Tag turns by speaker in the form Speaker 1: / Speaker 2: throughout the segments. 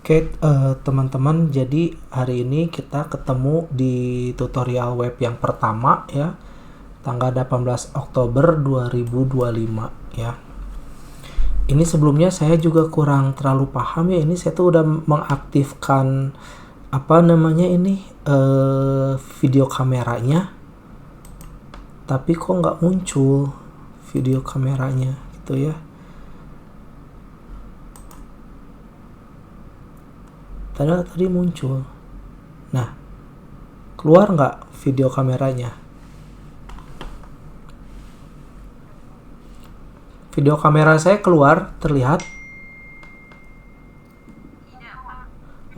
Speaker 1: Oke, teman-teman, jadi hari ini kita ketemu di tutorial web yang pertama ya, tanggal 18 Oktober 2025 ya. Ini sebelumnya saya juga kurang terlalu paham ya, ini saya tuh udah mengaktifkan apa namanya ini video kameranya, tapi kok nggak muncul video kameranya gitu ya. Tadi muncul. Nah, keluar nggak video kameranya? Video kamera saya keluar, terlihat.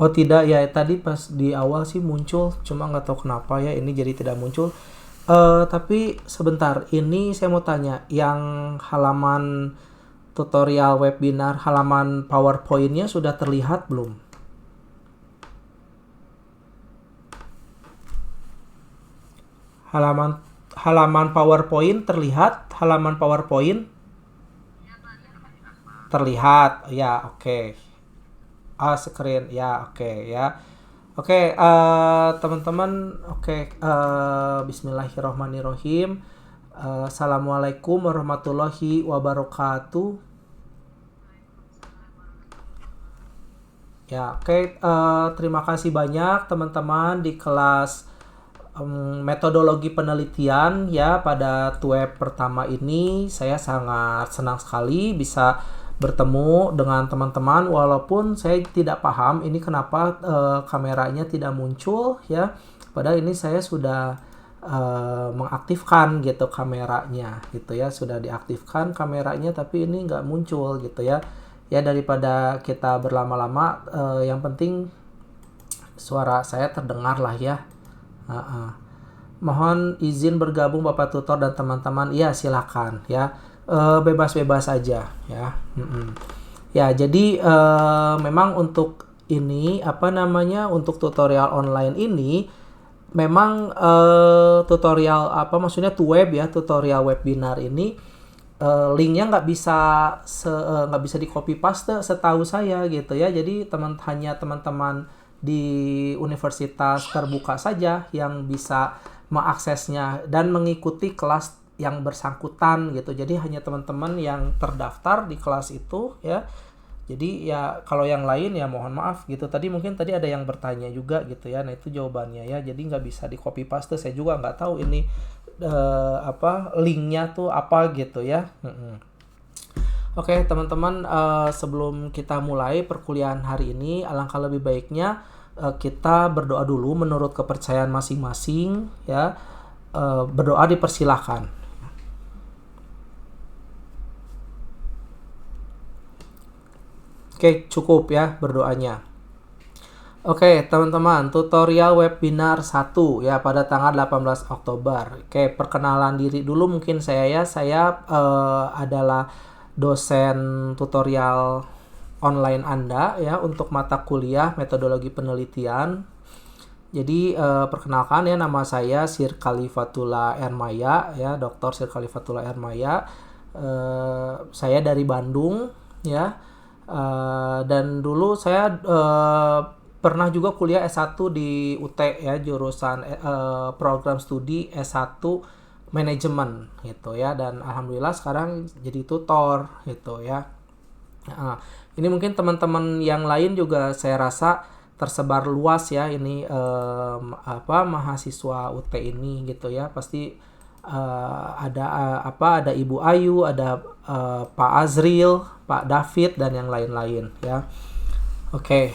Speaker 1: Oh tidak ya, tadi pas di awal sih muncul, cuma nggak tahu kenapa ya ini jadi tidak muncul. Tapi sebentar, ini saya mau tanya, yang halaman tutorial webinar, halaman PowerPoint-nya sudah terlihat belum? Halaman halaman PowerPoint terlihat, halaman PowerPoint terlihat. Ya, oke. Screen. Ya, oke ya. Oke, teman-teman, oke, bismillahirrohmanirrohim. Assalamualaikum warahmatullahi wabarakatuh. Ya, oke, terima kasih banyak teman-teman di kelas metodologi penelitian ya pada web pertama ini. Saya sangat senang sekali bisa bertemu dengan teman-teman walaupun saya tidak paham ini kenapa kameranya tidak muncul ya. Padahal ini saya sudah mengaktifkan gitu kameranya gitu ya, sudah diaktifkan kameranya tapi ini nggak muncul gitu ya. Ya daripada kita berlama-lama, yang penting suara saya terdengar lah ya. Mohon izin bergabung Bapak Tutor dan teman-teman. Iya, silakan ya. Bebas-bebas aja ya. Ya, jadi memang untuk ini apa namanya, untuk tutorial online ini memang tutorial apa maksudnya web ya, tutorial webinar ini linknya nggak bisa di copy paste setahu saya gitu ya. Jadi hanya teman-teman di universitas terbuka saja yang bisa mengaksesnya dan mengikuti kelas yang bersangkutan gitu. Jadi hanya teman-teman yang terdaftar di kelas itu ya. Jadi ya kalau yang lain ya mohon maaf gitu. Tadi ada yang bertanya juga gitu ya. Nah itu jawabannya ya. Jadi nggak bisa di copy paste. Saya juga nggak tahu ini linknya tuh apa gitu ya. Oke teman-teman, sebelum kita mulai perkuliahan hari ini, alangkah lebih baiknya kita berdoa dulu menurut kepercayaan masing-masing ya. Berdoa dipersilahkan. Oke, cukup ya berdoanya. Oke, teman-teman, tutorial webinar 1 ya pada tanggal 18 Oktober. Oke, perkenalan diri dulu mungkin saya ya. Saya adalah dosen tutorial online Anda ya untuk mata kuliah metodologi penelitian. Jadi perkenalkan ya, nama saya Sir Khalifatullah Ermaya ya, Dr. Sir Khalifatullah Ermaya. Saya dari Bandung ya. Dan dulu saya pernah juga kuliah S1 di UT ya, jurusan program studi S1 manajemen gitu ya, dan alhamdulillah sekarang jadi tutor gitu ya. Ini mungkin teman-teman yang lain juga saya rasa tersebar luas ya ini mahasiswa UT ini gitu ya. Pasti ada Ibu Ayu, ada Pak Azril, Pak David dan yang lain-lain ya. Oke,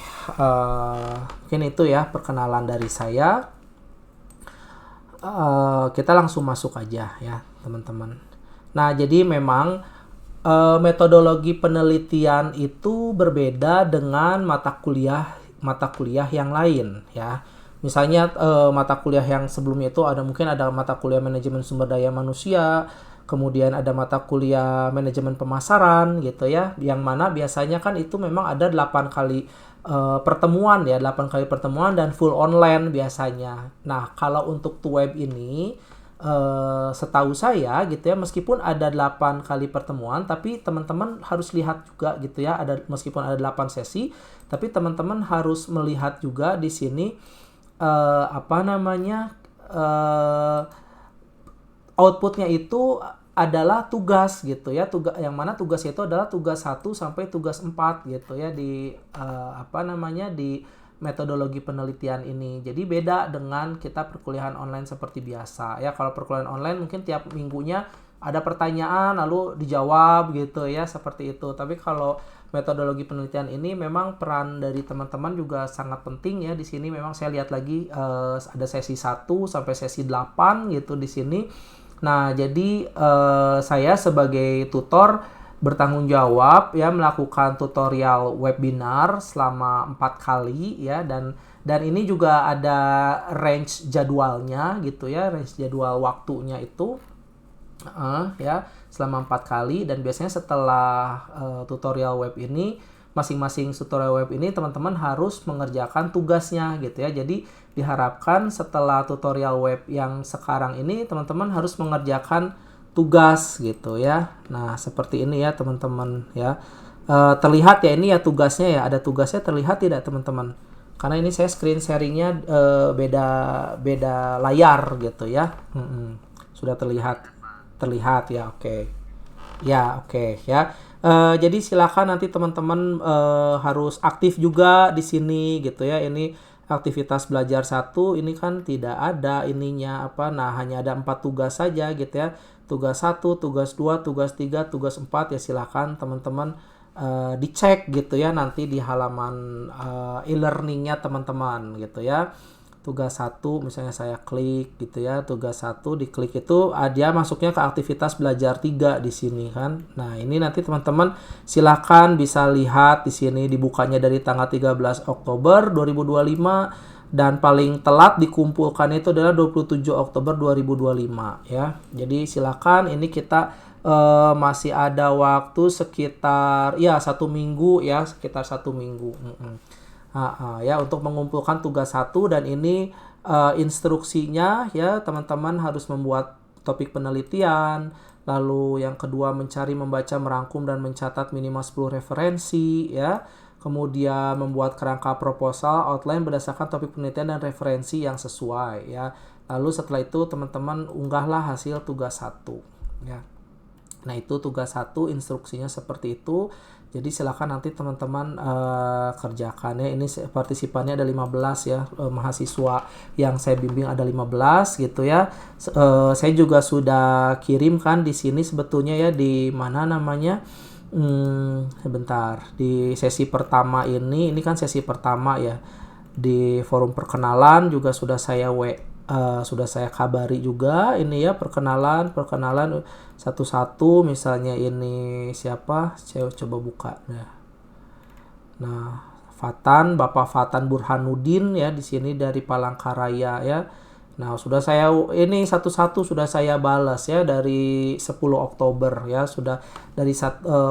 Speaker 1: mungkin itu ya perkenalan dari saya. Kita langsung masuk aja ya teman-teman. Nah jadi memang metodologi penelitian itu berbeda dengan mata kuliah yang lain ya. Misalnya mata kuliah yang sebelumnya itu mungkin ada mata kuliah manajemen sumber daya manusia, kemudian ada mata kuliah manajemen pemasaran gitu ya, yang mana biasanya kan itu memang ada 8 kali pertemuan dan full online biasanya. Nah kalau untuk web ini setahu saya gitu ya, meskipun ada 8 kali pertemuan, tapi teman-teman harus lihat juga gitu ya, meskipun ada 8 sesi, tapi teman-teman harus melihat juga di sini apa namanya, outputnya itu adalah tugas gitu ya, yang mana tugas itu adalah tugas 1 sampai tugas 4 gitu ya di apa namanya, di metodologi penelitian ini. Jadi beda dengan kita perkuliahan online seperti biasa ya. Kalau perkuliahan online mungkin tiap minggunya ada pertanyaan lalu dijawab gitu ya, seperti itu. Tapi kalau metodologi penelitian ini memang peran dari teman-teman juga sangat penting ya. Di sini memang saya lihat lagi ada sesi 1 sampai sesi 8 gitu di sini. Nah, jadi saya sebagai tutor bertanggung jawab ya melakukan tutorial webinar selama 4 kali ya, dan ini juga ada range jadwalnya gitu ya, range jadwal waktunya itu ya selama 4 kali. Dan biasanya setelah tutorial web ini, masing-masing tutorial web ini teman-teman harus mengerjakan tugasnya gitu ya. Jadi diharapkan setelah tutorial web yang sekarang ini teman-teman harus mengerjakan tugas gitu ya. Nah, seperti ini ya teman-teman ya. Terlihat ya ini ya tugasnya ya, ada tugasnya terlihat tidak teman-teman? Karena ini saya screen sharingnya beda layar gitu ya. Sudah terlihat ya, oke. Ya, oke ya. Jadi silakan nanti teman-teman harus aktif juga di sini gitu ya. Ini aktivitas belajar 1 ini kan tidak ada ininya apa. Nah, hanya ada 4 tugas saja gitu ya. Tugas 1, tugas 2, tugas 3, tugas 4 ya, silakan teman-teman dicek gitu ya nanti di halaman e-learningnya teman-teman gitu ya. Tugas 1 misalnya saya klik gitu ya, tugas 1 diklik itu dia masuknya ke aktivitas belajar 3 di sini kan. Nah, ini nanti teman-teman silakan bisa lihat di sini dibukanya dari tanggal 13 Oktober 2025 dan paling telat dikumpulkan itu adalah 27 Oktober 2025 ya. Jadi silakan, ini kita masih ada waktu sekitar ya 1 minggu ya, sekitar 1 minggu. Ya untuk mengumpulkan tugas 1, dan ini instruksinya ya, teman-teman harus membuat topik penelitian, lalu yang kedua mencari, membaca, merangkum dan mencatat minimal 10 referensi ya, kemudian membuat kerangka proposal outline berdasarkan topik penelitian dan referensi yang sesuai ya. Lalu setelah itu teman-teman unggahlah hasil tugas 1 ya. Nah, itu tugas 1, instruksinya seperti itu. Jadi silakan nanti teman-teman kerjakan ya. Ini partisipannya ada 15 ya, mahasiswa yang saya bimbing ada 15 gitu ya. Saya juga sudah kirimkan di sini sebetulnya ya, di mana namanya, sebentar, di sesi pertama ini kan sesi pertama ya. Di forum perkenalan juga sudah saya kabari juga ini ya, perkenalan satu-satu. Misalnya ini siapa, saya coba buka nah Bapak Fatan Burhanuddin ya, di sini dari Palangkaraya ya. Nah, sudah saya ini satu-satu sudah saya balas ya, dari 10 Oktober ya, sudah dari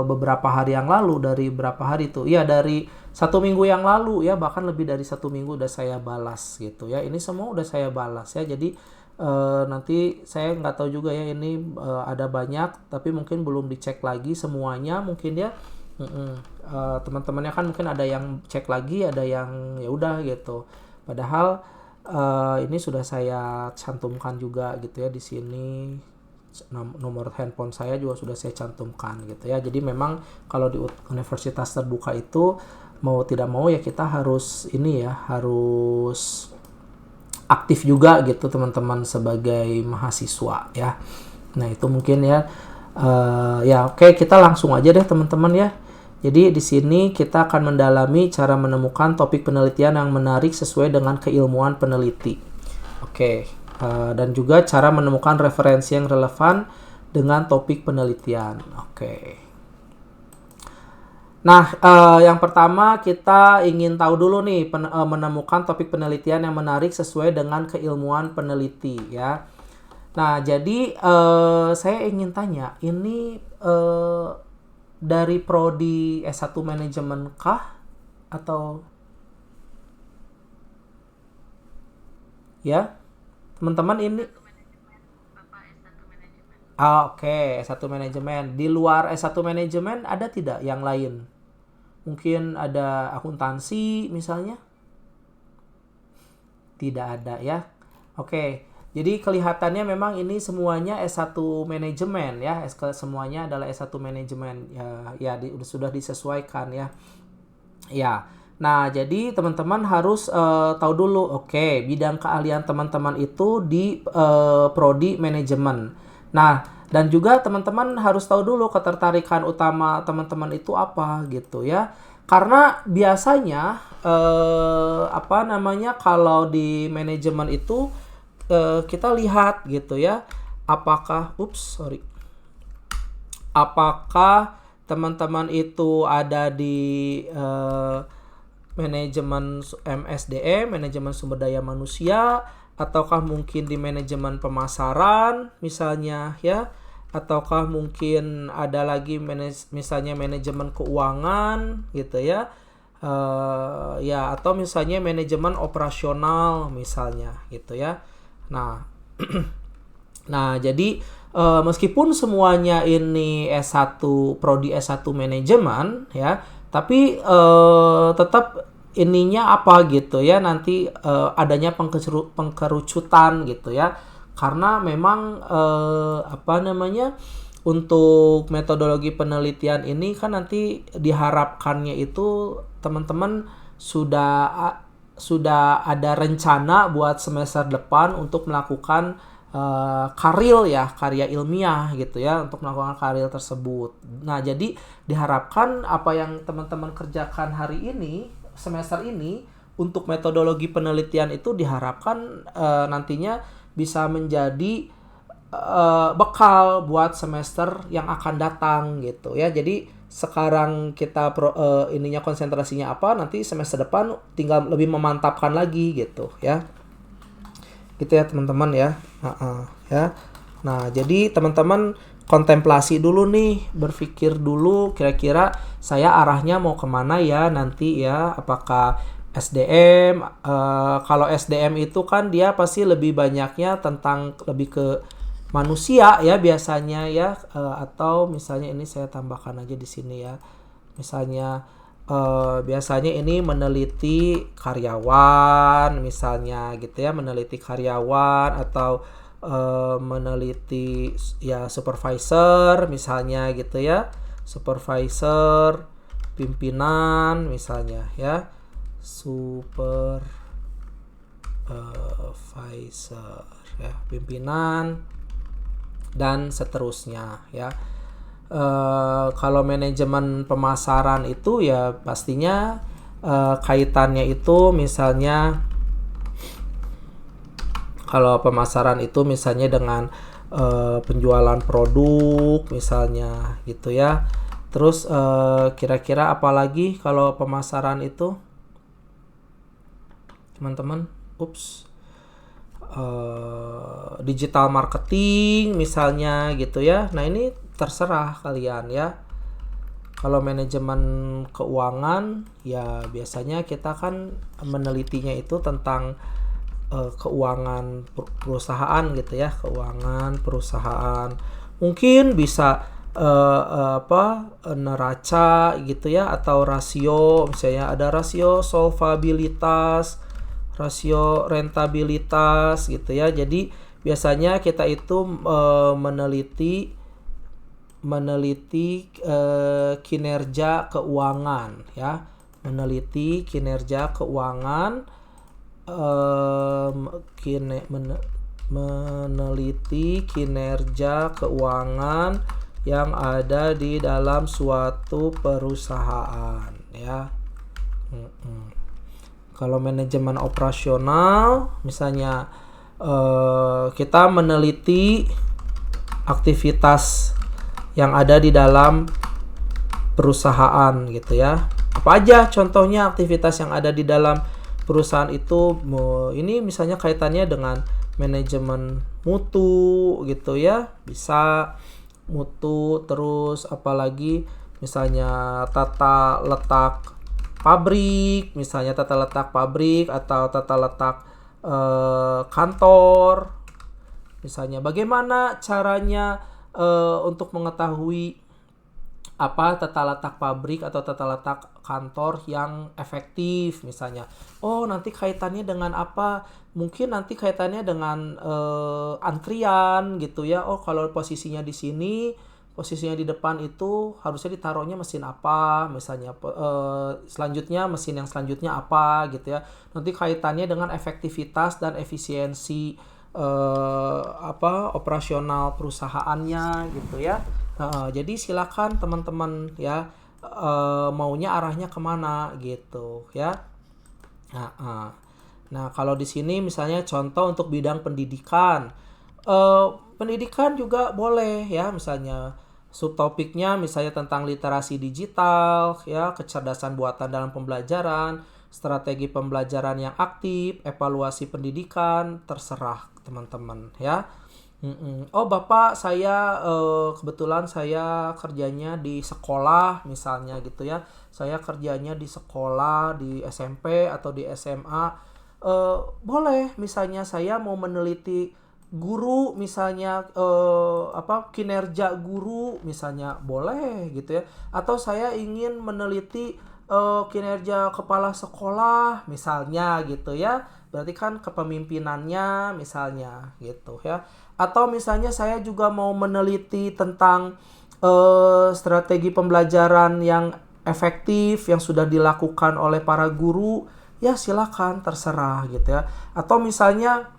Speaker 1: beberapa hari yang lalu, dari berapa hari itu ya, dari 1 minggu yang lalu ya, bahkan lebih dari 1 minggu udah saya balas gitu ya. Ini semua udah saya balas ya. Jadi nanti saya nggak tahu juga ya, ini ada banyak tapi mungkin belum dicek lagi semuanya mungkin ya. Teman-temannya kan mungkin ada yang cek lagi, ada yang ya udah gitu. Padahal ini sudah saya cantumkan juga gitu ya di sini. Nomor handphone saya juga sudah saya cantumkan gitu ya. Jadi memang kalau di universitas terbuka itu mau tidak mau ya kita harus ini ya, harus aktif juga gitu teman-teman sebagai mahasiswa ya. Nah, itu mungkin ya. Ya oke, kita langsung aja deh teman-teman ya. Jadi di sini kita akan mendalami cara menemukan topik penelitian yang menarik sesuai dengan keilmuan peneliti. Oke, dan juga cara menemukan referensi yang relevan dengan topik penelitian. Oke. Nah, yang pertama kita ingin tahu dulu nih menemukan topik penelitian yang menarik sesuai dengan keilmuan peneliti ya. Nah, jadi saya ingin tanya, ini dari prodi S1 manajemen kah atau ya, teman-teman ini Oke, S1 manajemen. Di luar S1 manajemen ada tidak yang lain? Mungkin ada akuntansi misalnya? Tidak ada ya. Oke. Jadi kelihatannya memang ini semuanya S1 manajemen ya. Semuanya adalah S1 manajemen. Ya, sudah disesuaikan ya. Ya. Nah, jadi teman-teman harus tahu dulu, oke, bidang keahlian teman-teman itu di prodi manajemen. Nah, dan juga teman-teman harus tahu dulu ketertarikan utama teman-teman itu apa gitu ya. Karena biasanya apa namanya, kalau di manajemen itu kita lihat gitu ya, apakah apakah teman-teman itu ada di manajemen MSDM, manajemen sumber daya manusia, ataukah mungkin di manajemen pemasaran misalnya ya, ataukah mungkin ada lagi misalnya manajemen keuangan gitu ya, ya, atau misalnya manajemen operasional misalnya gitu ya. Nah, nah jadi meskipun semuanya ini S1 prodi S1 manajemen ya, tapi tetap ininya apa gitu ya, nanti adanya pengkerucutan gitu ya, karena memang apa namanya, untuk metodologi penelitian ini kan nanti diharapkannya itu teman-teman sudah ada rencana buat semester depan untuk melakukan karya ilmiah gitu ya, untuk melakukan karya tersebut. Nah, jadi diharapkan apa yang teman-teman kerjakan hari ini, semester ini, untuk metodologi penelitian itu diharapkan nantinya bisa menjadi bekal buat semester yang akan datang gitu ya. Jadi sekarang kita ininya konsentrasinya apa, nanti semester depan tinggal lebih memantapkan lagi gitu ya. Gitu ya teman-teman ya. Ya. Nah, jadi teman-teman kontemplasi dulu nih, berpikir dulu kira-kira saya arahnya mau kemana ya nanti ya, apakah SDM, kalau SDM itu kan dia pasti lebih banyaknya tentang lebih ke manusia ya biasanya ya, atau misalnya ini saya tambahkan aja di sini ya, misalnya biasanya ini meneliti karyawan misalnya gitu ya, meneliti karyawan atau meneliti ya supervisor misalnya gitu ya, supervisor, pimpinan misalnya ya, supervisor ya, pimpinan dan seterusnya ya. Kalau manajemen pemasaran itu ya pastinya kaitannya itu misalnya, kalau pemasaran itu misalnya dengan penjualan produk misalnya gitu ya. Terus kira-kira apalagi kalau pemasaran itu teman-teman? Digital marketing misalnya gitu ya. Nah, ini terserah kalian ya. Kalau manajemen keuangan ya biasanya kita kan menelitinya itu tentang keuangan perusahaan gitu ya, keuangan perusahaan. Mungkin bisa neraca gitu ya, atau rasio, misalnya ada rasio solvabilitas, rasio rentabilitas gitu ya. Jadi biasanya kita itu meneliti kinerja keuangan ya, meneliti kinerja keuangan, meneliti kinerja keuangan yang ada di dalam suatu perusahaan ya. Kalau manajemen operasional misalnya kita meneliti aktivitas yang ada di dalam perusahaan gitu ya. Apa aja contohnya aktivitas yang ada di dalam perusahaan itu? Ini misalnya kaitannya dengan manajemen mutu gitu ya, bisa mutu. Terus apalagi misalnya tata letak pabrik, misalnya tata letak pabrik atau tata letak kantor misalnya, bagaimana caranya untuk mengetahui apa tata letak pabrik atau tata letak kantor yang efektif misalnya. Oh, nanti kaitannya dengan apa? Mungkin nanti kaitannya dengan antrian gitu ya. Oh, kalau posisinya di sini, posisinya di depan itu harusnya ditaruhnya mesin apa misalnya. Selanjutnya mesin yang selanjutnya apa gitu ya. Nanti kaitannya dengan efektivitas dan efisiensi operasional perusahaannya gitu ya. Jadi silakan teman-teman ya, maunya arahnya kemana gitu ya. Nah, nah kalau di sini misalnya contoh untuk bidang pendidikan, pendidikan juga boleh ya, misalnya subtopiknya misalnya tentang literasi digital ya, kecerdasan buatan dalam pembelajaran, strategi pembelajaran yang aktif, evaluasi pendidikan, terserah teman-teman ya. Oh, Bapak, saya kebetulan saya kerjanya di sekolah misalnya gitu ya. Saya kerjanya di sekolah di SMP atau di SMA. Boleh misalnya saya mau meneliti guru misalnya, kinerja guru misalnya boleh gitu ya. Atau saya ingin meneliti kinerja kepala sekolah misalnya gitu ya. Berarti kan kepemimpinannya misalnya gitu ya. Atau misalnya saya juga mau meneliti tentang strategi pembelajaran yang efektif yang sudah dilakukan oleh para guru, ya silakan terserah gitu ya. Atau misalnya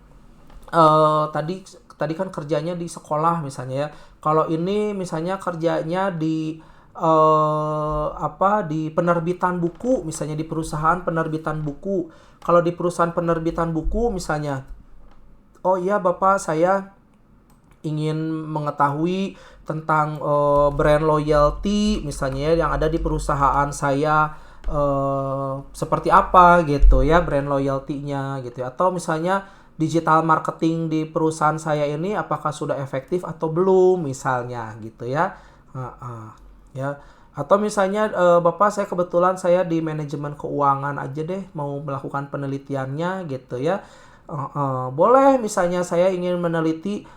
Speaker 1: tadi tadi kan kerjanya di sekolah misalnya ya. Kalau ini misalnya kerjanya di di penerbitan buku misalnya, di perusahaan penerbitan buku. Kalau di perusahaan penerbitan buku misalnya, oh iya Bapak, saya ingin mengetahui tentang brand loyalty misalnya yang ada di perusahaan saya, seperti apa gitu ya brand loyalty-nya gitu ya. Atau misalnya digital marketing di perusahaan saya ini apakah sudah efektif atau belum misalnya gitu ya. Ya. Atau misalnya Bapak, saya kebetulan saya di manajemen keuangan aja deh mau melakukan penelitiannya gitu ya. Boleh misalnya saya ingin meneliti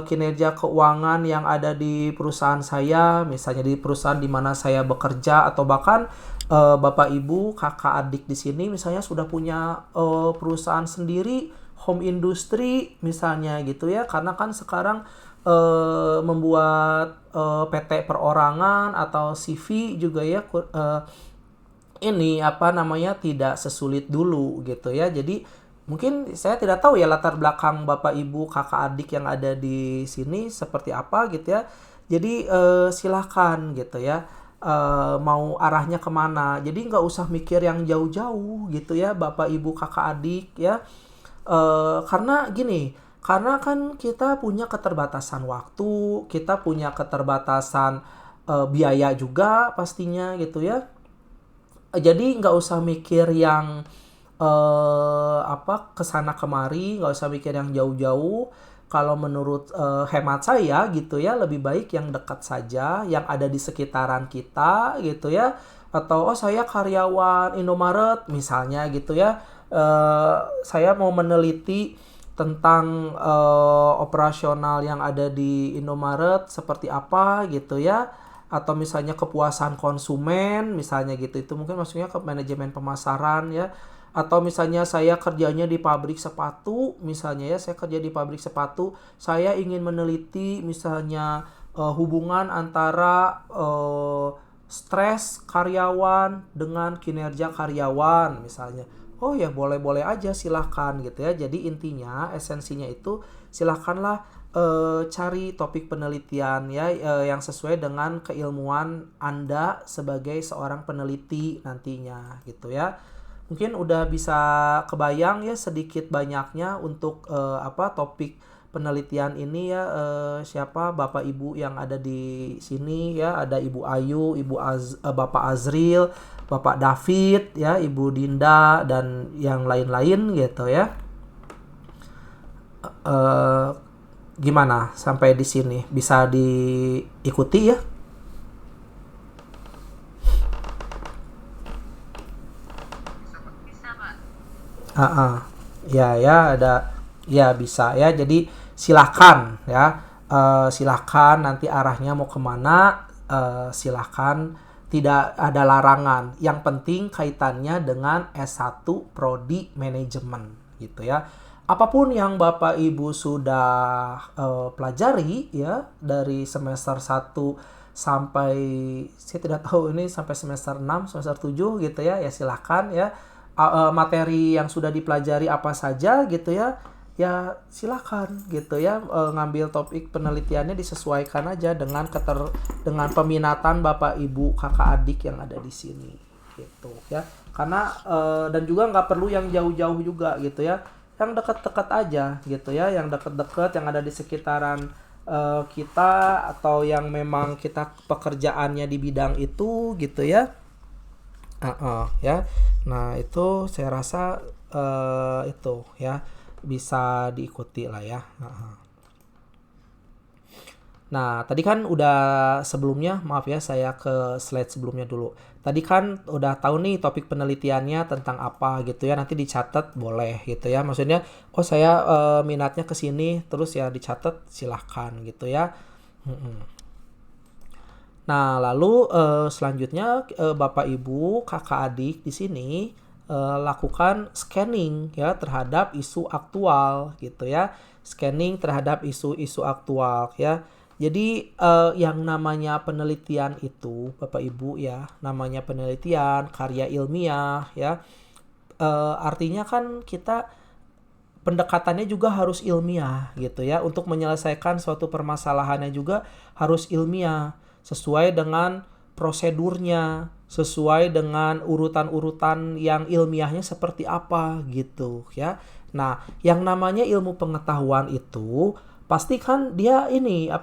Speaker 1: kinerja keuangan yang ada di perusahaan saya, misalnya di perusahaan di mana saya bekerja, atau bahkan Bapak Ibu, kakak adik di sini misalnya sudah punya perusahaan sendiri, home industry misalnya gitu ya. Karena kan sekarang membuat PT perorangan atau CV juga ya, ini tidak sesulit dulu gitu ya. Jadi mungkin saya tidak tahu ya latar belakang Bapak Ibu kakak adik yang ada di sini seperti apa gitu ya. Jadi silahkan gitu ya, mau arahnya kemana. Jadi nggak usah mikir yang jauh-jauh gitu ya Bapak Ibu kakak adik ya. Karena gini, karena kan kita punya keterbatasan waktu, kita punya keterbatasan biaya juga pastinya gitu ya. Jadi nggak usah mikir yang kesana kemari, nggak usah mikir yang jauh-jauh. Kalau menurut hemat saya gitu ya, lebih baik yang dekat saja, yang ada di sekitaran kita gitu ya. Atau saya karyawan Indomaret misalnya gitu ya, saya mau meneliti tentang operasional yang ada di Indomaret seperti apa gitu ya. Atau misalnya kepuasan konsumen misalnya gitu, itu mungkin maksudnya ke manajemen pemasaran ya. Atau misalnya saya kerjanya di pabrik sepatu misalnya ya, saya kerja di pabrik sepatu, saya ingin meneliti misalnya hubungan antara stres karyawan dengan kinerja karyawan misalnya. Oh ya, boleh-boleh aja, silahkan gitu ya. Jadi intinya esensinya itu silahkanlah cari topik penelitian ya, yang sesuai dengan keilmuan Anda sebagai seorang peneliti nantinya gitu ya. Mungkin udah bisa kebayang ya sedikit banyaknya untuk topik penelitian ini ya, siapa Bapak Ibu yang ada di sini ya. Ada Ibu Ayu, Bapak Azril, Bapak David ya, Ibu Dinda dan yang lain-lain gitu ya. Gimana sampai di sini? Bisa diikuti ya? Ya ada, ya bisa ya. Jadi silakan ya, Silahkan nanti arahnya mau kemana, silahkan, tidak ada larangan. Yang penting kaitannya dengan S1 Prodi Manajemen gitu ya. Apapun yang Bapak Ibu sudah pelajari ya dari semester 1 sampai, saya tidak tahu ini sampai semester 6, semester 7 gitu ya, ya silahkan ya. Materi yang sudah dipelajari apa saja gitu ya, ya silakan gitu ya, ngambil topik penelitiannya disesuaikan aja dengan dengan peminatan Bapak Ibu kakak adik yang ada di sini gitu ya. Karena dan juga nggak perlu yang jauh-jauh juga gitu ya, yang dekat-dekat aja gitu ya, yang dekat-dekat yang ada di sekitaran kita, atau yang memang kita pekerjaannya di bidang itu gitu ya. Ya. Nah, itu saya rasa itu ya bisa diikuti lah ya. Nah, tadi kan udah sebelumnya, maaf ya saya ke slide sebelumnya dulu. Tadi kan udah tahu nih topik penelitiannya tentang apa gitu ya, nanti dicatat boleh gitu ya. Maksudnya, oh saya minatnya ke sini, terus ya dicatat silahkan gitu ya. Nah, lalu selanjutnya Bapak Ibu, kakak adik di sini lakukan scanning ya terhadap isu aktual gitu ya. Scanning terhadap isu-isu aktual ya. Jadi yang namanya penelitian itu Bapak Ibu ya, namanya penelitian, karya ilmiah ya. Artinya kan kita pendekatannya juga harus ilmiah gitu ya. Untuk menyelesaikan suatu permasalahannya juga harus ilmiah, sesuai dengan prosedurnya, sesuai dengan urutan-urutan yang ilmiahnya seperti apa gitu ya. Nah, yang namanya ilmu pengetahuan itu pasti kan dia ini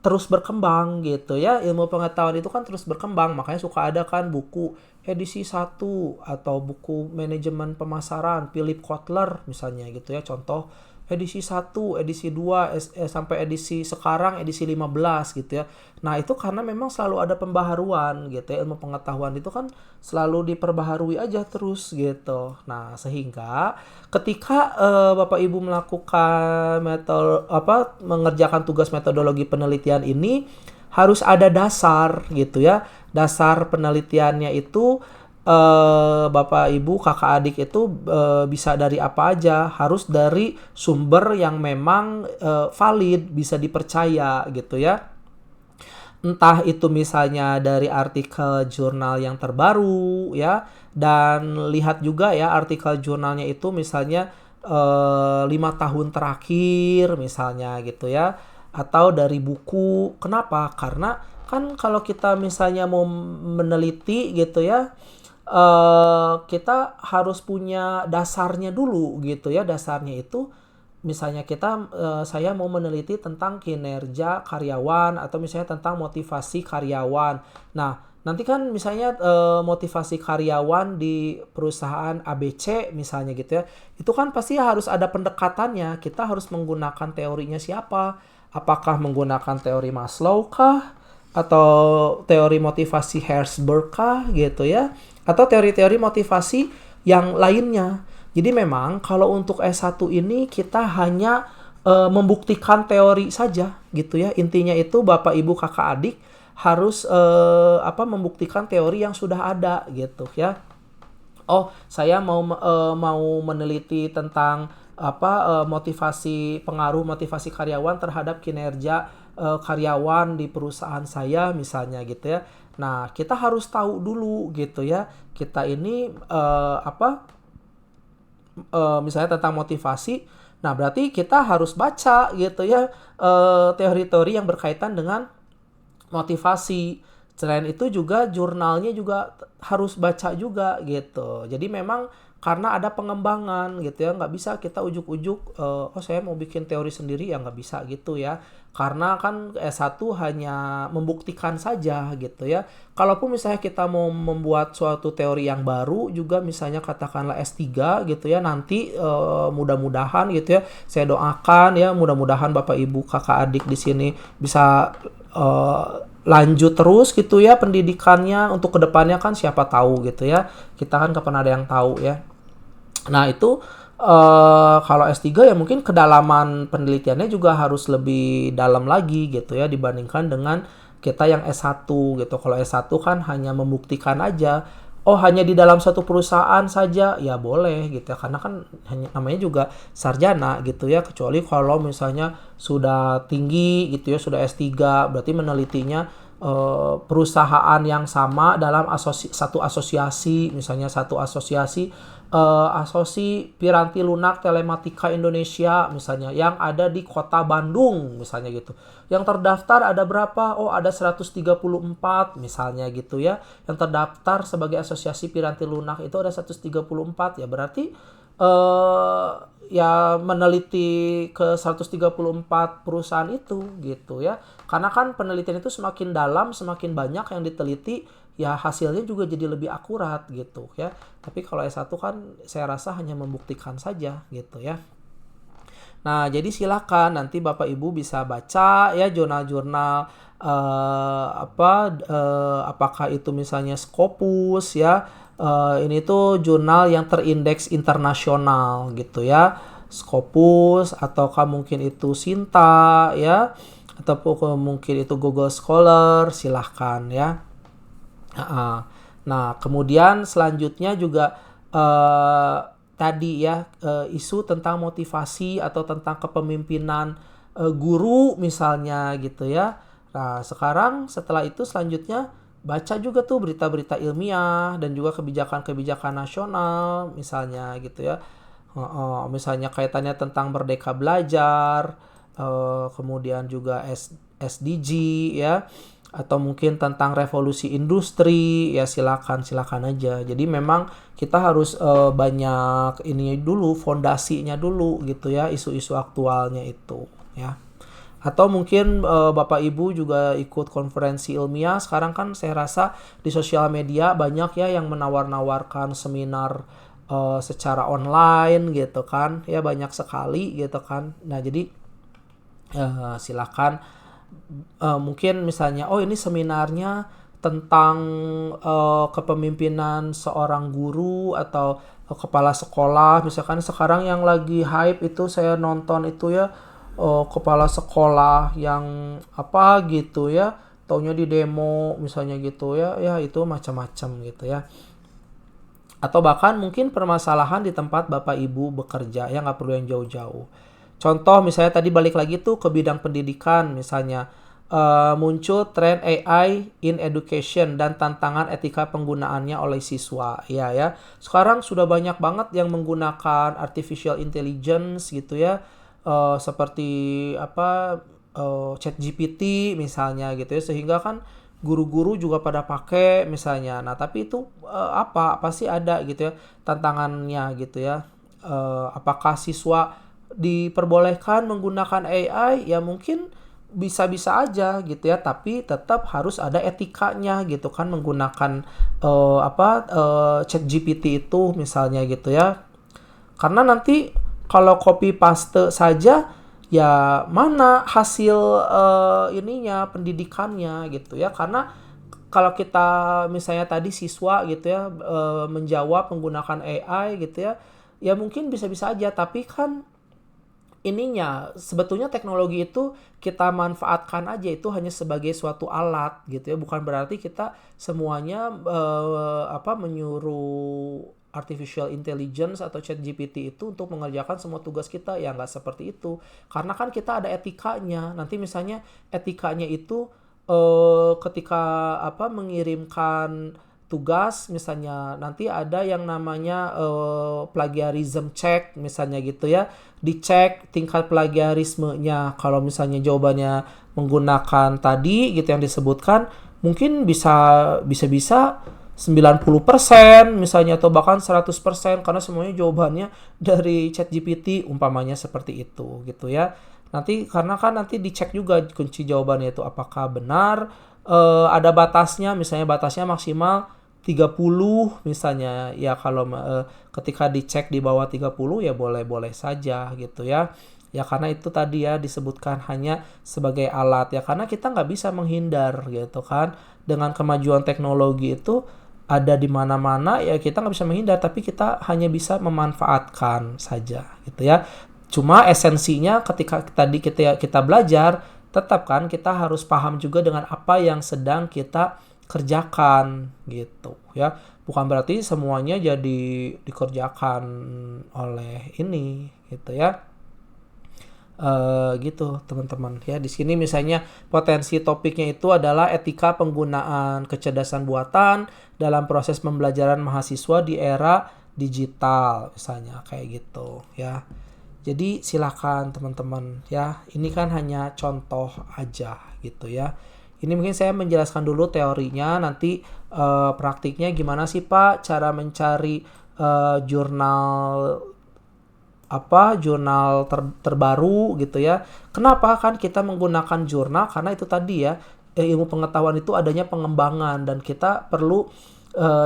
Speaker 1: terus berkembang gitu ya. Ilmu pengetahuan itu kan terus berkembang, makanya suka ada kan buku edisi 1 atau buku manajemen pemasaran Philip Kotler misalnya gitu ya. Contoh edisi 1, edisi 2, sampai edisi sekarang edisi 15 gitu ya. Nah, itu karena memang selalu ada pembaharuan gitu ya. Ilmu pengetahuan itu kan selalu diperbaharui aja terus gitu. Nah, sehingga ketika Bapak Ibu melakukan mengerjakan tugas metodologi penelitian ini harus ada dasar gitu ya. Dasar penelitiannya itu Bapak Ibu kakak adik itu bisa dari apa aja, harus dari sumber yang memang valid, bisa dipercaya gitu ya. Entah itu misalnya dari artikel jurnal yang terbaru ya, dan lihat juga ya artikel jurnalnya itu misalnya 5 tahun terakhir misalnya gitu ya, atau dari buku. Kenapa? Karena kan kalau kita misalnya mau meneliti gitu ya, kita harus punya dasarnya dulu gitu ya. Dasarnya itu misalnya saya mau meneliti tentang kinerja karyawan, atau misalnya tentang motivasi karyawan. Nah, nanti kan misalnya motivasi karyawan di perusahaan ABC misalnya gitu ya, itu kan pasti harus ada pendekatannya. Kita harus menggunakan teorinya siapa? Apakah menggunakan teori Maslow kah? Atau teori motivasi Herzberg kah gitu ya, atau teori-teori motivasi yang lainnya. Jadi memang kalau untuk S1 ini kita hanya membuktikan teori saja gitu ya. Intinya itu Bapak Ibu kakak adik harus membuktikan teori yang sudah ada gitu ya. Oh, saya mau meneliti tentang pengaruh motivasi karyawan terhadap kinerja karyawan di perusahaan saya misalnya gitu ya. Nah, kita harus tahu dulu gitu ya. Kita ini misalnya tentang motivasi. Nah, berarti kita harus baca gitu ya teori-teori yang berkaitan dengan motivasi. Selain itu juga jurnalnya juga harus baca juga gitu. Jadi memang karena ada pengembangan gitu ya, nggak bisa kita ujuk-ujuk saya mau bikin teori sendiri, ya nggak bisa gitu ya. Karena kan S1 hanya membuktikan saja gitu ya. Kalaupun misalnya kita mau membuat suatu teori yang baru juga, misalnya katakanlah S3 gitu ya, nanti mudah-mudahan gitu ya, saya doakan ya, mudah-mudahan Bapak Ibu kakak adik di sini bisa lanjut terus gitu ya pendidikannya untuk kedepannya, kan siapa tahu gitu ya, kita kan kapan ada yang tahu ya. Nah, itu Kalau S3 ya mungkin kedalaman penelitiannya juga harus lebih dalam lagi gitu ya dibandingkan dengan kita yang S1 gitu. Kalau S1 kan hanya membuktikan aja, oh hanya di dalam satu perusahaan saja ya boleh gitu ya, karena kan hanya namanya juga sarjana gitu ya. Kecuali kalau misalnya sudah tinggi gitu ya, sudah S3 berarti menelitinya perusahaan yang sama dalam satu asosiasi, misalnya satu asosiasi Asosi Piranti Lunak Telematika Indonesia misalnya yang ada di Kota Bandung misalnya gitu. Yang terdaftar ada berapa? Oh, ada 134 misalnya gitu ya. Yang terdaftar sebagai Asosiasi Piranti Lunak itu ada 134 ya, berarti eh ya meneliti ke 134 perusahaan itu gitu ya. Karena kan penelitian itu semakin dalam, semakin banyak yang diteliti, ya hasilnya juga jadi lebih akurat gitu ya. Tapi kalau S1 kan saya rasa hanya membuktikan saja gitu ya. Nah, jadi silakan nanti Bapak Ibu bisa baca ya jurnal-jurnal apakah itu misalnya Scopus ya. Ini tuh jurnal yang terindeks internasional gitu ya. Scopus ataukah mungkin itu Sinta ya, ataupun mungkin itu Google Scholar, silahkan ya. Nah, kemudian selanjutnya juga tadi ya isu tentang motivasi atau tentang kepemimpinan guru misalnya gitu ya. Nah, sekarang setelah itu selanjutnya baca juga tuh berita-berita ilmiah dan juga kebijakan-kebijakan nasional misalnya gitu ya. Misalnya kaitannya tentang Merdeka Belajar, kemudian juga SDG ya, atau mungkin tentang revolusi industri ya, silakan aja. Jadi memang kita harus banyak ini dulu, fondasinya dulu gitu ya, isu-isu aktualnya itu ya. Atau mungkin Bapak Ibu juga ikut konferensi ilmiah. Sekarang kan saya rasa di sosial media banyak ya yang menawar-nawarkan seminar secara online gitu kan ya, banyak sekali gitu kan. Nah, jadi silakan mungkin misalnya oh ini seminarnya tentang kepemimpinan seorang guru atau kepala sekolah, misalkan sekarang yang lagi hype itu saya nonton itu ya, kepala sekolah yang apa gitu ya, taunya di demo misalnya gitu ya, ya itu macam-macam gitu ya. Atau bahkan mungkin permasalahan di tempat Bapak Ibu bekerja ya, nggak perlu yang jauh-jauh. Contoh misalnya tadi balik lagi tuh ke bidang pendidikan, misalnya muncul tren AI in education dan tantangan etika penggunaannya oleh siswa. Ya, sekarang sudah banyak banget yang menggunakan artificial intelligence gitu ya, seperti ChatGPT misalnya gitu ya, sehingga kan guru-guru juga pada pakai misalnya. Nah, tapi itu pasti ada gitu ya tantangannya gitu ya. Apakah siswa diperbolehkan menggunakan AI? Ya mungkin bisa-bisa aja gitu ya, tapi tetap harus ada etikanya gitu kan menggunakan ChatGPT itu misalnya gitu ya. Karena nanti kalau copy paste saja ya mana hasil ininya pendidikannya gitu ya. Karena kalau kita misalnya tadi siswa gitu ya menjawab menggunakan AI gitu ya, ya mungkin bisa-bisa aja, tapi kan ininya sebetulnya teknologi itu kita manfaatkan aja itu hanya sebagai suatu alat gitu ya, bukan berarti kita semuanya menyuruh artificial intelligence atau ChatGPT itu untuk mengerjakan semua tugas kita, ya nggak seperti itu. Karena kan kita ada etikanya. Nanti misalnya etikanya itu ketika mengirimkan tugas misalnya, nanti ada yang namanya plagiarism check misalnya gitu ya, dicek tingkat plagiarismenya. Kalau misalnya jawabannya menggunakan tadi gitu yang disebutkan, mungkin bisa 90% misalnya, atau bahkan 100% karena semuanya jawabannya dari ChatGPT umpamanya seperti itu gitu ya. Nanti karena kan nanti dicek juga kunci jawabannya itu apakah benar, ada batasnya, misalnya batasnya maksimal 30 misalnya. Ya kalau ketika dicek di bawah 30 ya boleh-boleh saja gitu ya. Ya karena itu tadi ya disebutkan hanya sebagai alat ya, karena kita nggak bisa menghindar gitu kan. Dengan kemajuan teknologi itu ada di mana-mana, ya kita nggak bisa menghindar, tapi kita hanya bisa memanfaatkan saja gitu ya. Cuma esensinya ketika tadi kita belajar, tetap kan kita harus paham juga dengan apa yang sedang kita kerjakan gitu ya. Bukan berarti semuanya jadi dikerjakan oleh ini gitu ya. Gitu teman-teman ya. Di sini misalnya potensi topiknya itu adalah etika penggunaan kecerdasan buatan dalam proses pembelajaran mahasiswa di era digital misalnya kayak gitu ya. Jadi silakan teman-teman ya. Ini kan hanya contoh aja gitu ya. Ini mungkin saya menjelaskan dulu teorinya, nanti praktiknya gimana sih Pak cara mencari jurnal terbaru gitu ya. Kenapa kan kita menggunakan jurnal? Karena itu tadi ya, ilmu pengetahuan itu adanya pengembangan dan kita perlu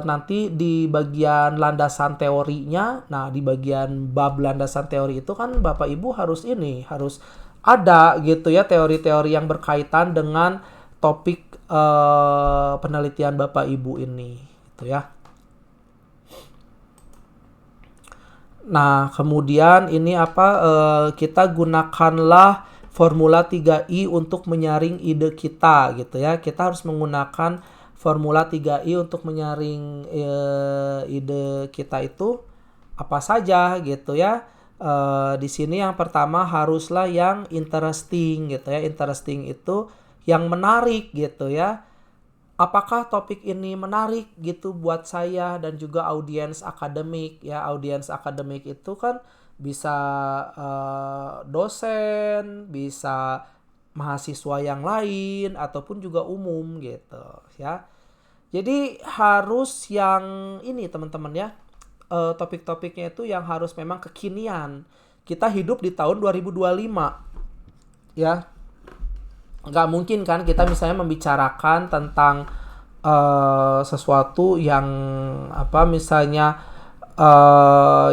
Speaker 1: nanti di bagian landasan teorinya. Nah, di bagian bab landasan teori itu kan Bapak Ibu harus ada gitu ya teori-teori yang berkaitan dengan topik penelitian Bapak Ibu ini gitu ya. Nah, kemudian ini kita gunakanlah formula 3I untuk menyaring ide kita gitu ya. Kita harus menggunakan formula 3I untuk menyaring ide kita itu apa saja gitu ya. Di sini yang pertama haruslah yang interesting gitu ya. Interesting itu yang menarik gitu ya. Apakah topik ini menarik gitu buat saya dan juga audiens akademik ya. Audiens akademik itu kan bisa dosen, bisa mahasiswa yang lain ataupun juga umum gitu ya. Jadi harus yang ini teman-teman ya. Topik-topiknya itu yang harus memang kekinian. Kita hidup di tahun 2025 ya. Nggak mungkin kan kita misalnya membicarakan tentang sesuatu yang misalnya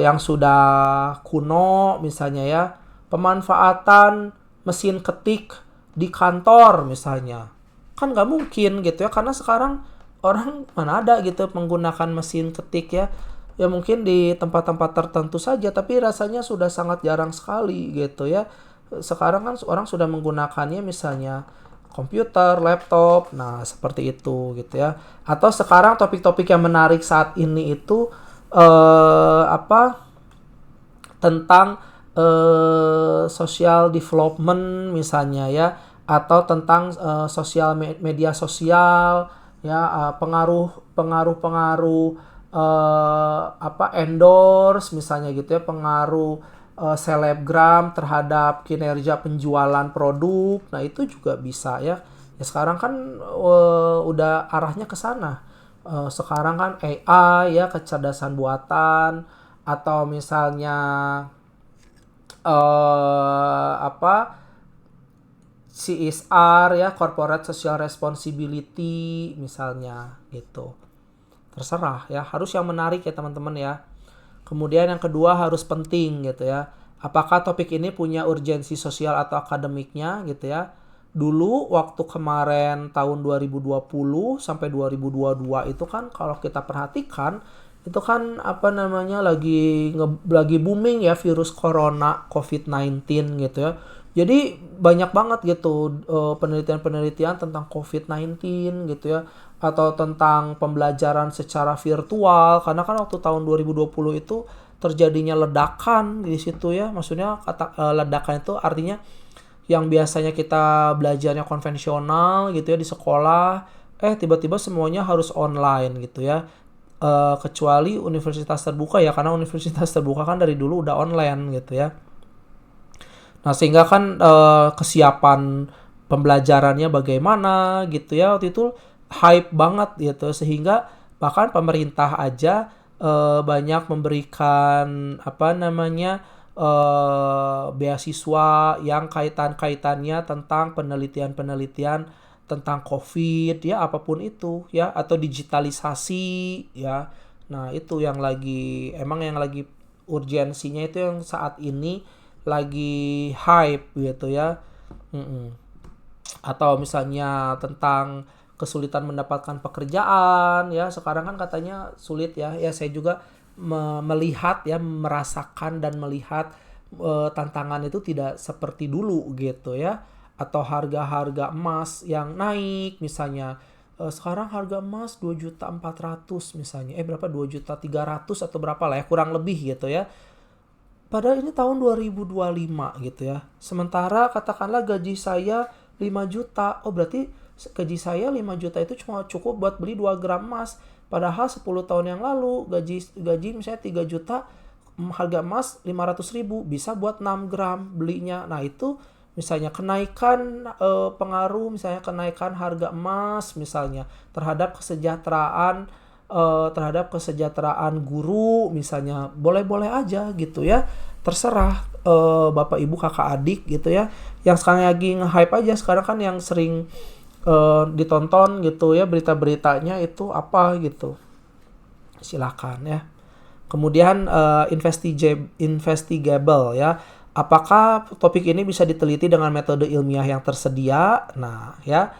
Speaker 1: yang sudah kuno misalnya ya, pemanfaatan mesin ketik di kantor misalnya, kan nggak mungkin gitu ya, karena sekarang orang mana ada gitu menggunakan mesin ketik ya. Ya mungkin di tempat-tempat tertentu saja, tapi rasanya sudah sangat jarang sekali gitu ya. Sekarang kan orang sudah menggunakannya misalnya komputer, laptop, nah seperti itu gitu ya. Atau sekarang topik-topik yang menarik saat ini itu tentang social development misalnya ya, atau tentang media sosial ya, pengaruh endorse misalnya gitu ya, pengaruh selebgram terhadap kinerja penjualan produk. Nah, itu juga bisa ya. Ya sekarang kan udah arahnya ke sana. Sekarang kan AI ya, kecerdasan buatan, atau misalnya CSR ya, corporate social responsibility misalnya gitu. Terserah ya, harus yang menarik ya teman-teman ya. Kemudian yang kedua harus penting gitu ya. Apakah topik ini punya urgensi sosial atau akademiknya gitu ya. Dulu waktu kemarin tahun 2020 sampai 2022 itu kan kalau kita perhatikan itu kan lagi booming ya virus corona COVID-19 gitu ya. Jadi banyak banget gitu penelitian-penelitian tentang COVID-19 gitu ya, atau tentang pembelajaran secara virtual, karena kan waktu tahun 2020 itu terjadinya ledakan di situ ya. Maksudnya ledakan itu artinya yang biasanya kita belajarnya konvensional gitu ya di sekolah, tiba-tiba semuanya harus online gitu ya. Kecuali universitas terbuka ya, karena universitas terbuka kan dari dulu udah online gitu ya. Nah, sehingga kan kesiapan pembelajarannya bagaimana gitu ya, waktu itu hype banget gitu, sehingga bahkan pemerintah aja banyak memberikan beasiswa yang kaitannya tentang penelitian-penelitian tentang COVID ya, apapun itu ya, atau digitalisasi ya. Nah, itu yang lagi urgensinya itu yang saat ini lagi hype gitu ya. Atau misalnya tentang kesulitan mendapatkan pekerjaan ya. Sekarang kan katanya sulit ya. Ya saya juga melihat ya, merasakan dan melihat tantangan itu tidak seperti dulu gitu ya. Atau harga-harga emas yang naik misalnya. Sekarang harga emas 2.400.000 misalnya. Berapa? 2.300.000 atau berapa lah ya, kurang lebih gitu ya. Padahal ini tahun 2025 gitu ya. Sementara katakanlah gaji saya 5 juta. Oh berarti gaji saya 5 juta itu cuma cukup buat beli 2 gram emas. Padahal 10 tahun yang lalu gaji misalnya 3 juta, harga emas 500.000 bisa buat 6 gram belinya. Nah itu misalnya kenaikan pengaruh, misalnya kenaikan harga emas misalnya terhadap kesejahteraan guru misalnya, boleh-boleh aja gitu ya, terserah bapak ibu kakak adik gitu ya. Yang sekarang lagi nge-hype aja sekarang kan, yang sering ditonton gitu ya berita-beritanya itu apa gitu, silakan ya. Kemudian investigable ya, apakah topik ini bisa diteliti dengan metode ilmiah yang tersedia. Nah ya,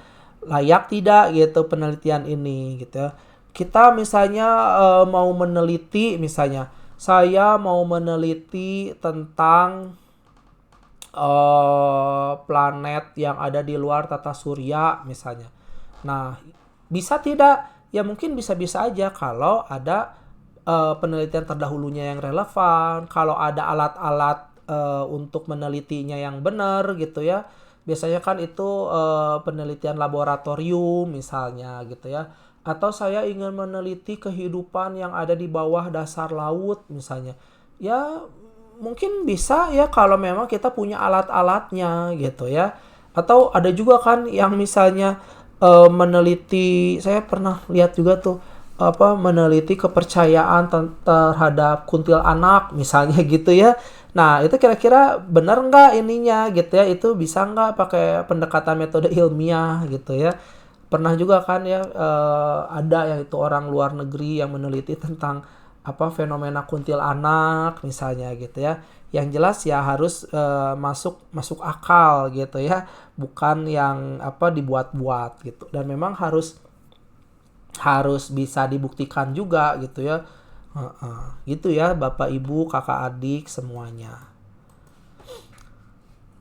Speaker 1: layak tidak gitu penelitian ini gitu ya. Kita misalnya mau meneliti, misalnya saya mau meneliti tentang planet yang ada di luar tata surya misalnya. Nah, bisa tidak? Ya mungkin bisa-bisa aja kalau ada penelitian terdahulunya yang relevan, kalau ada alat-alat untuk menelitinya yang benar gitu ya. Biasanya kan itu penelitian laboratorium misalnya gitu ya. Atau saya ingin meneliti kehidupan yang ada di bawah dasar laut misalnya. Ya mungkin bisa ya kalau memang kita punya alat-alatnya gitu ya. Atau ada juga kan yang misalnya meneliti, saya pernah lihat juga tuh meneliti kepercayaan terhadap kuntilanak misalnya gitu ya. Nah itu kira-kira benar nggak ininya gitu ya, itu bisa nggak pakai pendekatan metode ilmiah gitu ya. Pernah juga kan ya ada yang itu orang luar negeri yang meneliti tentang fenomena kuntilanak misalnya gitu ya. Yang jelas ya harus masuk akal gitu ya, bukan yang dibuat-buat gitu. Dan memang harus bisa dibuktikan juga gitu ya. Gitu ya Bapak Ibu kakak adik semuanya.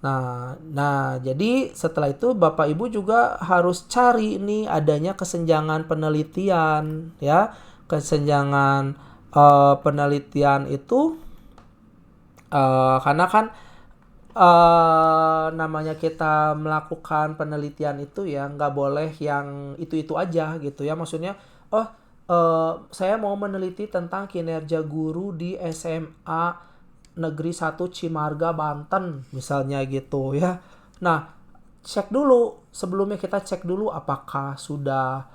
Speaker 1: Nah jadi setelah itu Bapak Ibu juga harus cari nih adanya kesenjangan penelitian ya. Kesenjangan penelitian itu karena kan namanya kita melakukan penelitian itu ya nggak boleh yang itu aja gitu ya. Maksudnya saya mau meneliti tentang kinerja guru di SMA Negeri 1 Cimarga Banten misalnya gitu ya. Nah cek dulu, sebelumnya kita cek dulu apakah sudah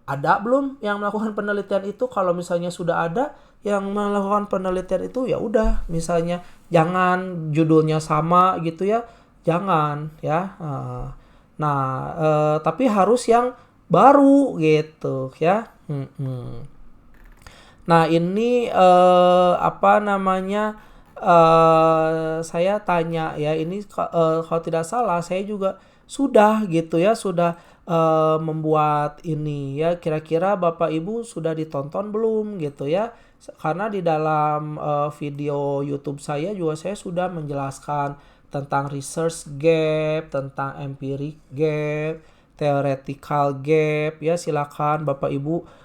Speaker 1: ada belum yang melakukan penelitian itu. Kalau misalnya sudah ada yang melakukan penelitian itu, ya udah misalnya jangan judulnya sama gitu ya, jangan ya. Tapi harus yang baru gitu ya. Nah ini saya tanya ya, ini kalau tidak salah saya juga sudah gitu ya, sudah membuat ini ya. Kira-kira Bapak Ibu sudah ditonton belum gitu ya? Karena di dalam video YouTube saya juga saya sudah menjelaskan tentang research gap, tentang empiric gap, theoretical gap ya. Silakan Bapak Ibu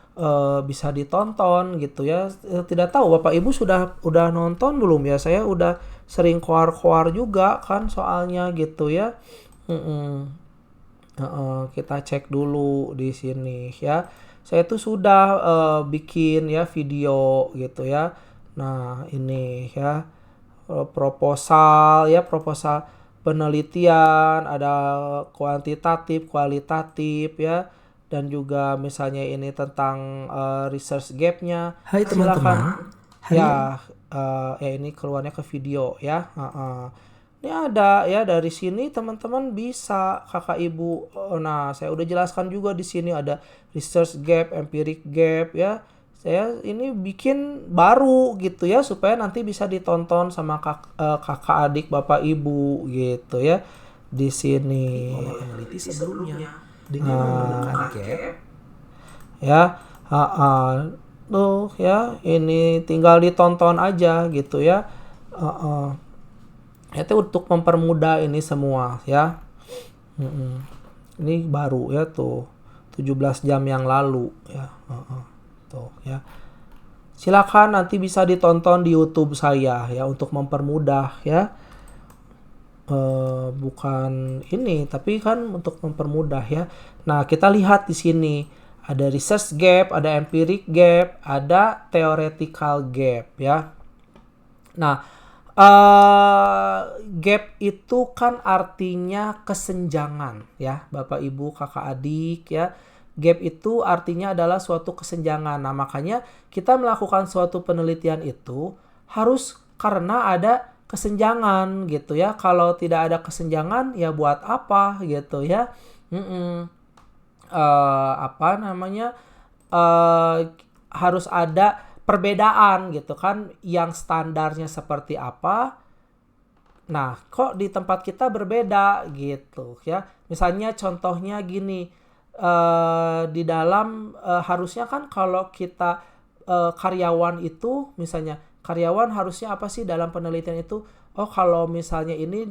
Speaker 1: bisa ditonton gitu ya. Tidak tahu Bapak Ibu udah nonton belum ya? Saya udah sering keluar juga kan soalnya gitu ya. Kita cek dulu di sini ya. Saya tuh sudah bikin ya video gitu ya. Nah ini ya proposal penelitian, ada kuantitatif, kualitatif ya, dan juga misalnya ini tentang research gap-nya.
Speaker 2: Hai teman-teman.
Speaker 1: Ya ini keluarnya ke video ya. Ini ada ya, dari sini teman-teman bisa kakak ibu. Nah saya udah jelaskan juga di sini ada research gap, empiric gap ya. Saya ini bikin baru gitu ya supaya nanti bisa ditonton sama kakak adik bapak ibu gitu ya di sini.
Speaker 2: Oleh peneliti sebelumnya. dengan menekan gap.
Speaker 1: Ya, tuh ya, ini tinggal ditonton aja gitu ya. Itu untuk mempermudah ini semua ya. Ini baru ya tuh 17 jam yang lalu ya. Tuh ya. Silakan nanti bisa ditonton di YouTube saya ya untuk mempermudah ya. Bukan ini tapi kan untuk mempermudah ya. Nah, kita lihat di sini ada research gap, ada empiric gap, ada theoretical gap ya. Nah, gap itu kan artinya kesenjangan ya, Bapak Ibu, Kakak adik ya. Gap itu artinya adalah suatu kesenjangan. Nah, makanya kita melakukan suatu penelitian itu harus karena ada kesenjangan gitu ya. Kalau tidak ada kesenjangan ya buat apa gitu ya. Apa namanya? Harus ada perbedaan gitu kan, yang standarnya seperti apa. Nah, kok di tempat kita berbeda gitu ya. Misalnya contohnya gini, di dalam harusnya kan kalau kita karyawan itu, misalnya karyawan harusnya apa sih dalam penelitian itu? Oh, kalau misalnya ini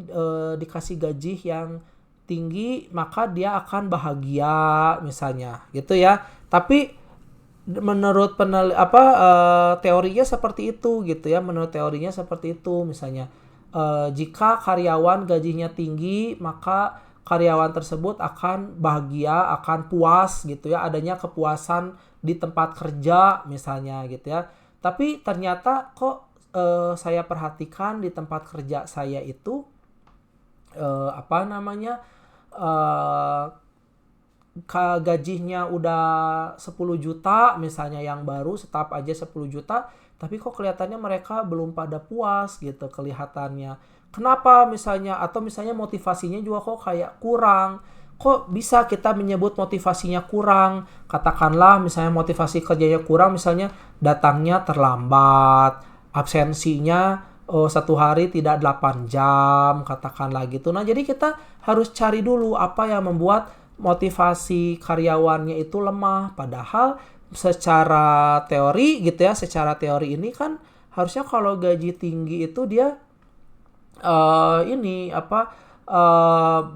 Speaker 1: dikasih gaji yang tinggi, maka dia akan bahagia misalnya gitu ya. Tapi menurut teorinya seperti itu gitu ya. Menurut teorinya seperti itu, misalnya jika karyawan gajinya tinggi, maka karyawan tersebut akan bahagia, akan puas gitu ya, adanya kepuasan di tempat kerja misalnya gitu ya. Tapi ternyata kok saya perhatikan di tempat kerja saya itu apa namanya gajinya udah 10 juta misalnya, yang baru staf aja 10 juta, tapi kok kelihatannya mereka belum pada puas gitu kelihatannya. Kenapa misalnya, atau misalnya motivasinya juga kok kayak kurang. Kok bisa kita menyebut motivasinya kurang? Katakanlah misalnya motivasi kerjanya kurang, misalnya datangnya terlambat, absensinya satu hari tidak 8 jam, katakanlah gitu. Nah, jadi kita harus cari dulu apa yang membuat motivasi karyawannya itu lemah. Padahal secara teori gitu ya, secara teori ini kan harusnya kalau gaji tinggi itu dia ini apa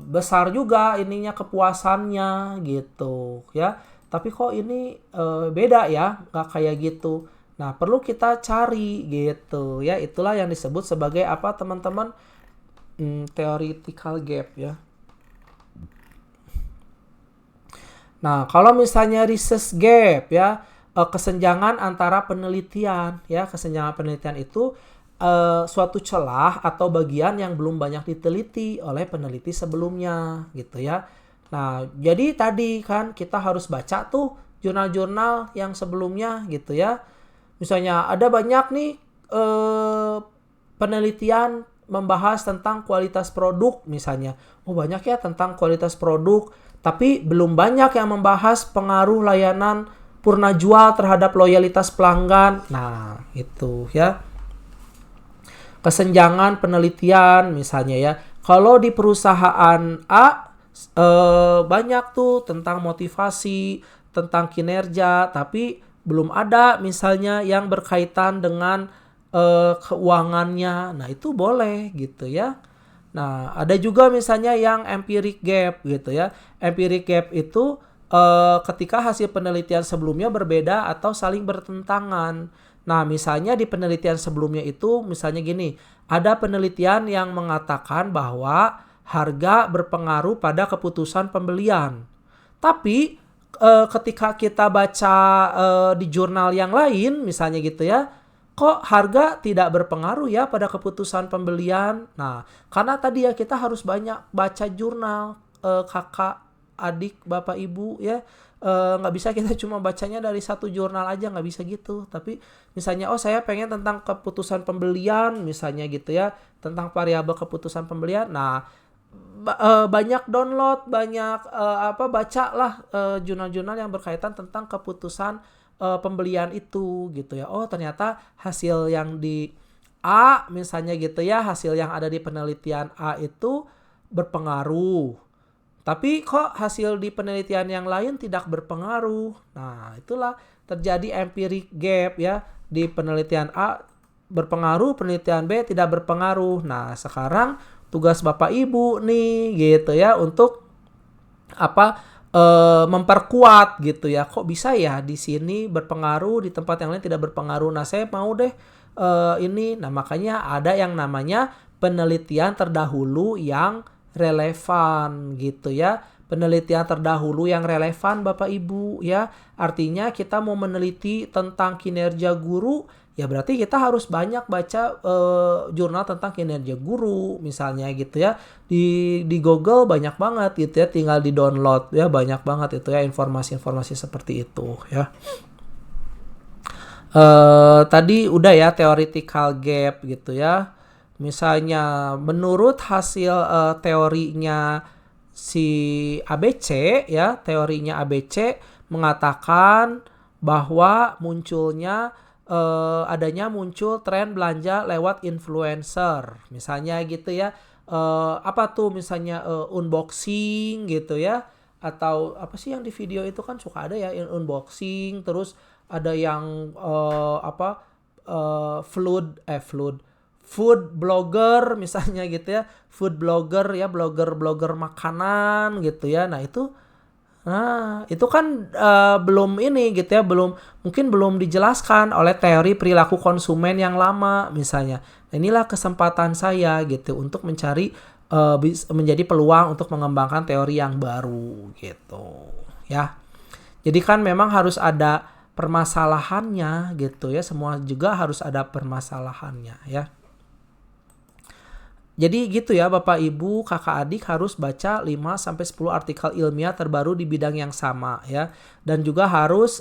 Speaker 1: besar juga ininya kepuasannya gitu ya. Tapi kok ini beda ya, nggak kayak gitu. Nah, perlu kita cari gitu ya. Itulah yang disebut sebagai apa, teman-teman? Theoretical gap ya. Nah, kalau misalnya research gap ya, kesenjangan antara penelitian ya. Kesenjangan penelitian itu suatu celah atau bagian yang belum banyak diteliti oleh peneliti sebelumnya gitu ya. Nah, jadi tadi kan kita harus baca tuh jurnal-jurnal yang sebelumnya gitu ya. Misalnya ada banyak nih penelitian membahas tentang kualitas produk misalnya. Oh, banyak ya tentang kualitas produk, tapi belum banyak yang membahas pengaruh layanan purna jual terhadap loyalitas pelanggan. Nah, itu ya. Kesenjangan penelitian misalnya ya. Kalau di perusahaan A banyak tuh tentang motivasi, tentang kinerja, tapi belum ada misalnya yang berkaitan dengan keuangannya. Nah, itu boleh gitu ya. Nah, ada juga misalnya yang empiric gap gitu ya. Empiric gap itu ketika hasil penelitian sebelumnya berbeda atau saling bertentangan. Nah, misalnya di penelitian sebelumnya itu misalnya gini, ada penelitian yang mengatakan bahwa harga berpengaruh pada keputusan pembelian. Tapi ketika kita baca di jurnal yang lain misalnya gitu ya, kok harga tidak berpengaruh ya pada keputusan pembelian. Nah, karena tadi ya kita harus banyak baca jurnal, kakak, adik, bapak, ibu ya. Nggak bisa kita cuma bacanya dari satu jurnal aja, nggak bisa gitu. Tapi misalnya, oh saya pengen tentang keputusan pembelian misalnya gitu ya, tentang variabel keputusan pembelian. Nah, banyak download, banyak bacalah jurnal-jurnal yang berkaitan tentang keputusan pembelian itu gitu ya. Oh, ternyata hasil yang di A misalnya gitu ya, hasil yang ada di penelitian A itu berpengaruh. Tapi kok hasil di penelitian yang lain tidak berpengaruh. Nah, itulah terjadi empiric gap ya. Di penelitian A berpengaruh, penelitian B tidak berpengaruh. Nah, sekarang tugas Bapak Ibu nih gitu ya untuk memperkuat gitu ya. Kok bisa ya di sini berpengaruh, di tempat yang lain tidak berpengaruh. Nah, saya mau deh ini. Nah, makanya ada yang namanya penelitian terdahulu yang relevan gitu ya. Penelitian terdahulu yang relevan Bapak Ibu ya. Artinya kita mau meneliti tentang kinerja guru, ya berarti kita harus banyak baca jurnal tentang kinerja guru misalnya gitu ya. Di Google banyak banget gitu ya, tinggal di-download ya, banyak banget itu ya informasi-informasi seperti itu ya. Tadi udah ya theoretical gap gitu ya. Misalnya menurut hasil teorinya si ABC ya, teorinya ABC mengatakan bahwa adanya muncul tren belanja lewat influencer. Misalnya gitu ya. Apa tuh misalnya unboxing gitu ya, atau apa sih yang di video itu kan suka ada ya unboxing, terus ada yang food blogger misalnya gitu ya, food blogger ya, blogger makanan gitu ya. Nah itu kan belum ini gitu ya, mungkin belum dijelaskan oleh teori perilaku konsumen yang lama misalnya. Nah, inilah kesempatan saya gitu untuk mencari menjadi peluang untuk mengembangkan teori yang baru gitu ya. Jadi kan memang harus ada permasalahannya gitu ya, semua juga harus ada permasalahannya ya. Jadi gitu ya Bapak Ibu, Kakak adik harus baca 5-10 artikel ilmiah terbaru di bidang yang sama ya. Dan juga harus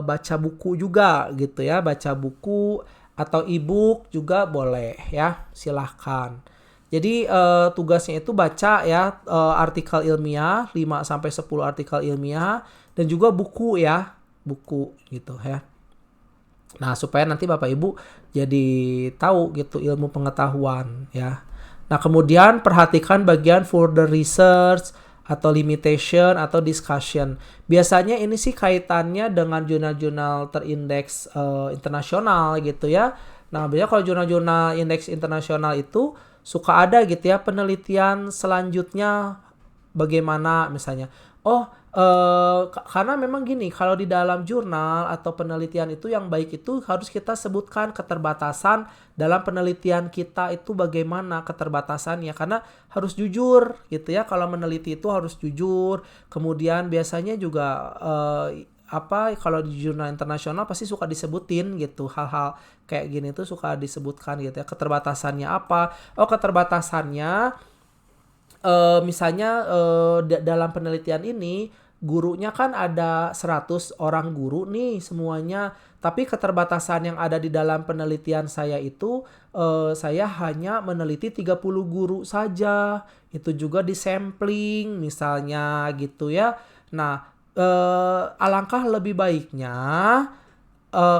Speaker 1: baca buku juga gitu ya, baca buku atau e-book juga boleh ya, silahkan. Jadi tugasnya itu baca ya artikel ilmiah, 5-10 artikel ilmiah dan juga buku ya, buku gitu ya. Nah, supaya nanti Bapak Ibu jadi tahu gitu ilmu pengetahuan ya. Nah, kemudian perhatikan bagian further research atau limitation atau discussion. Biasanya ini sih kaitannya dengan jurnal-jurnal terindeks internasional gitu ya. Nah, biasanya kalau jurnal-jurnal indeks internasional itu suka ada gitu ya penelitian selanjutnya bagaimana misalnya. Karena memang gini, kalau di dalam jurnal atau penelitian itu yang baik itu harus kita sebutkan keterbatasan dalam penelitian kita itu bagaimana keterbatasannya, karena harus jujur gitu ya. Kalau meneliti itu harus jujur. Kemudian biasanya juga kalau di jurnal internasional pasti suka disebutin gitu, hal-hal kayak gini tuh suka disebutkan gitu ya, keterbatasannya apa. Keterbatasannya misalnya dalam penelitian ini gurunya kan ada 100 orang guru nih semuanya, tapi keterbatasan yang ada di dalam penelitian saya itu saya hanya meneliti 30 guru saja. Itu juga di sampling misalnya gitu ya. Nah, alangkah lebih baiknya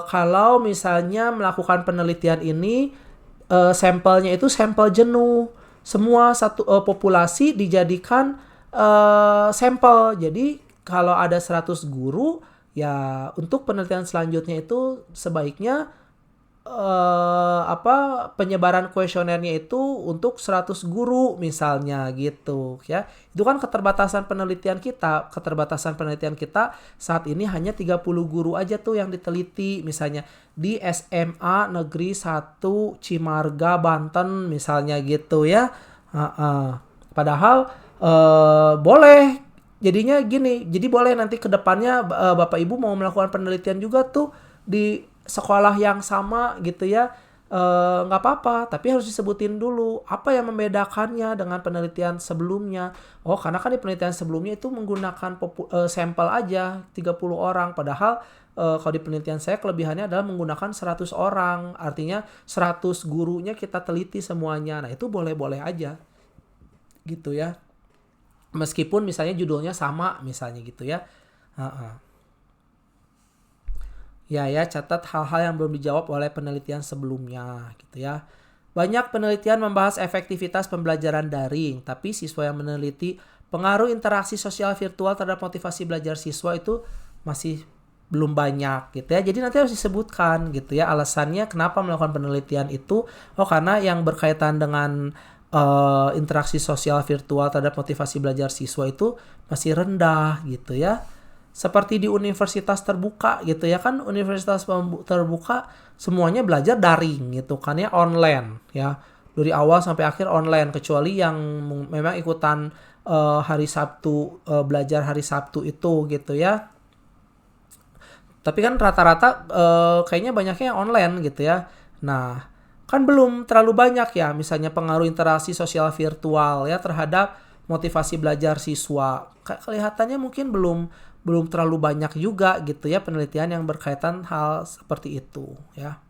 Speaker 1: kalau misalnya melakukan penelitian ini sampelnya itu sampel jenuh. Semua populasi dijadikan sampel. Jadi kalau ada 100 guru ya untuk penelitian selanjutnya itu sebaiknya penyebaran kuesionernya itu untuk 100 guru misalnya gitu ya. Itu kan keterbatasan penelitian kita. Keterbatasan penelitian kita saat ini hanya 30 guru aja tuh yang diteliti misalnya di SMA Negeri 1 Cimarga Banten misalnya gitu ya. Padahal boleh. Jadinya gini, jadi boleh nanti ke depannya Bapak Ibu mau melakukan penelitian juga tuh di sekolah yang sama gitu ya, nggak apa-apa, tapi harus disebutin dulu apa yang membedakannya dengan penelitian sebelumnya. Karena kan di penelitian sebelumnya itu menggunakan sampel aja 30 orang, padahal kalau di penelitian saya kelebihannya adalah menggunakan 100 orang, artinya 100 gurunya kita teliti semuanya. Nah itu boleh-boleh aja gitu ya, meskipun misalnya judulnya sama misalnya gitu ya. Ya catat hal-hal yang belum dijawab oleh penelitian sebelumnya gitu ya. Banyak penelitian membahas efektivitas pembelajaran daring, tapi siswa yang meneliti pengaruh interaksi sosial virtual terhadap motivasi belajar siswa itu masih belum banyak gitu ya. Jadi nanti harus disebutkan gitu ya alasannya kenapa melakukan penelitian itu. Oh, karena yang berkaitan dengan interaksi sosial virtual terhadap motivasi belajar siswa itu masih rendah gitu ya. Seperti di universitas terbuka gitu ya, kan universitas terbuka semuanya belajar daring gitu kan ya, online ya. Dari awal sampai akhir online, kecuali yang memang ikutan hari Sabtu, belajar hari Sabtu itu gitu ya. Tapi kan rata-rata kayaknya banyaknya yang online gitu ya. Nah, kan belum terlalu banyak ya misalnya pengaruh interaksi sosial virtual ya terhadap motivasi belajar siswa. Kelihatannya mungkin belum terlalu banyak juga gitu ya penelitian yang berkaitan hal seperti itu ya.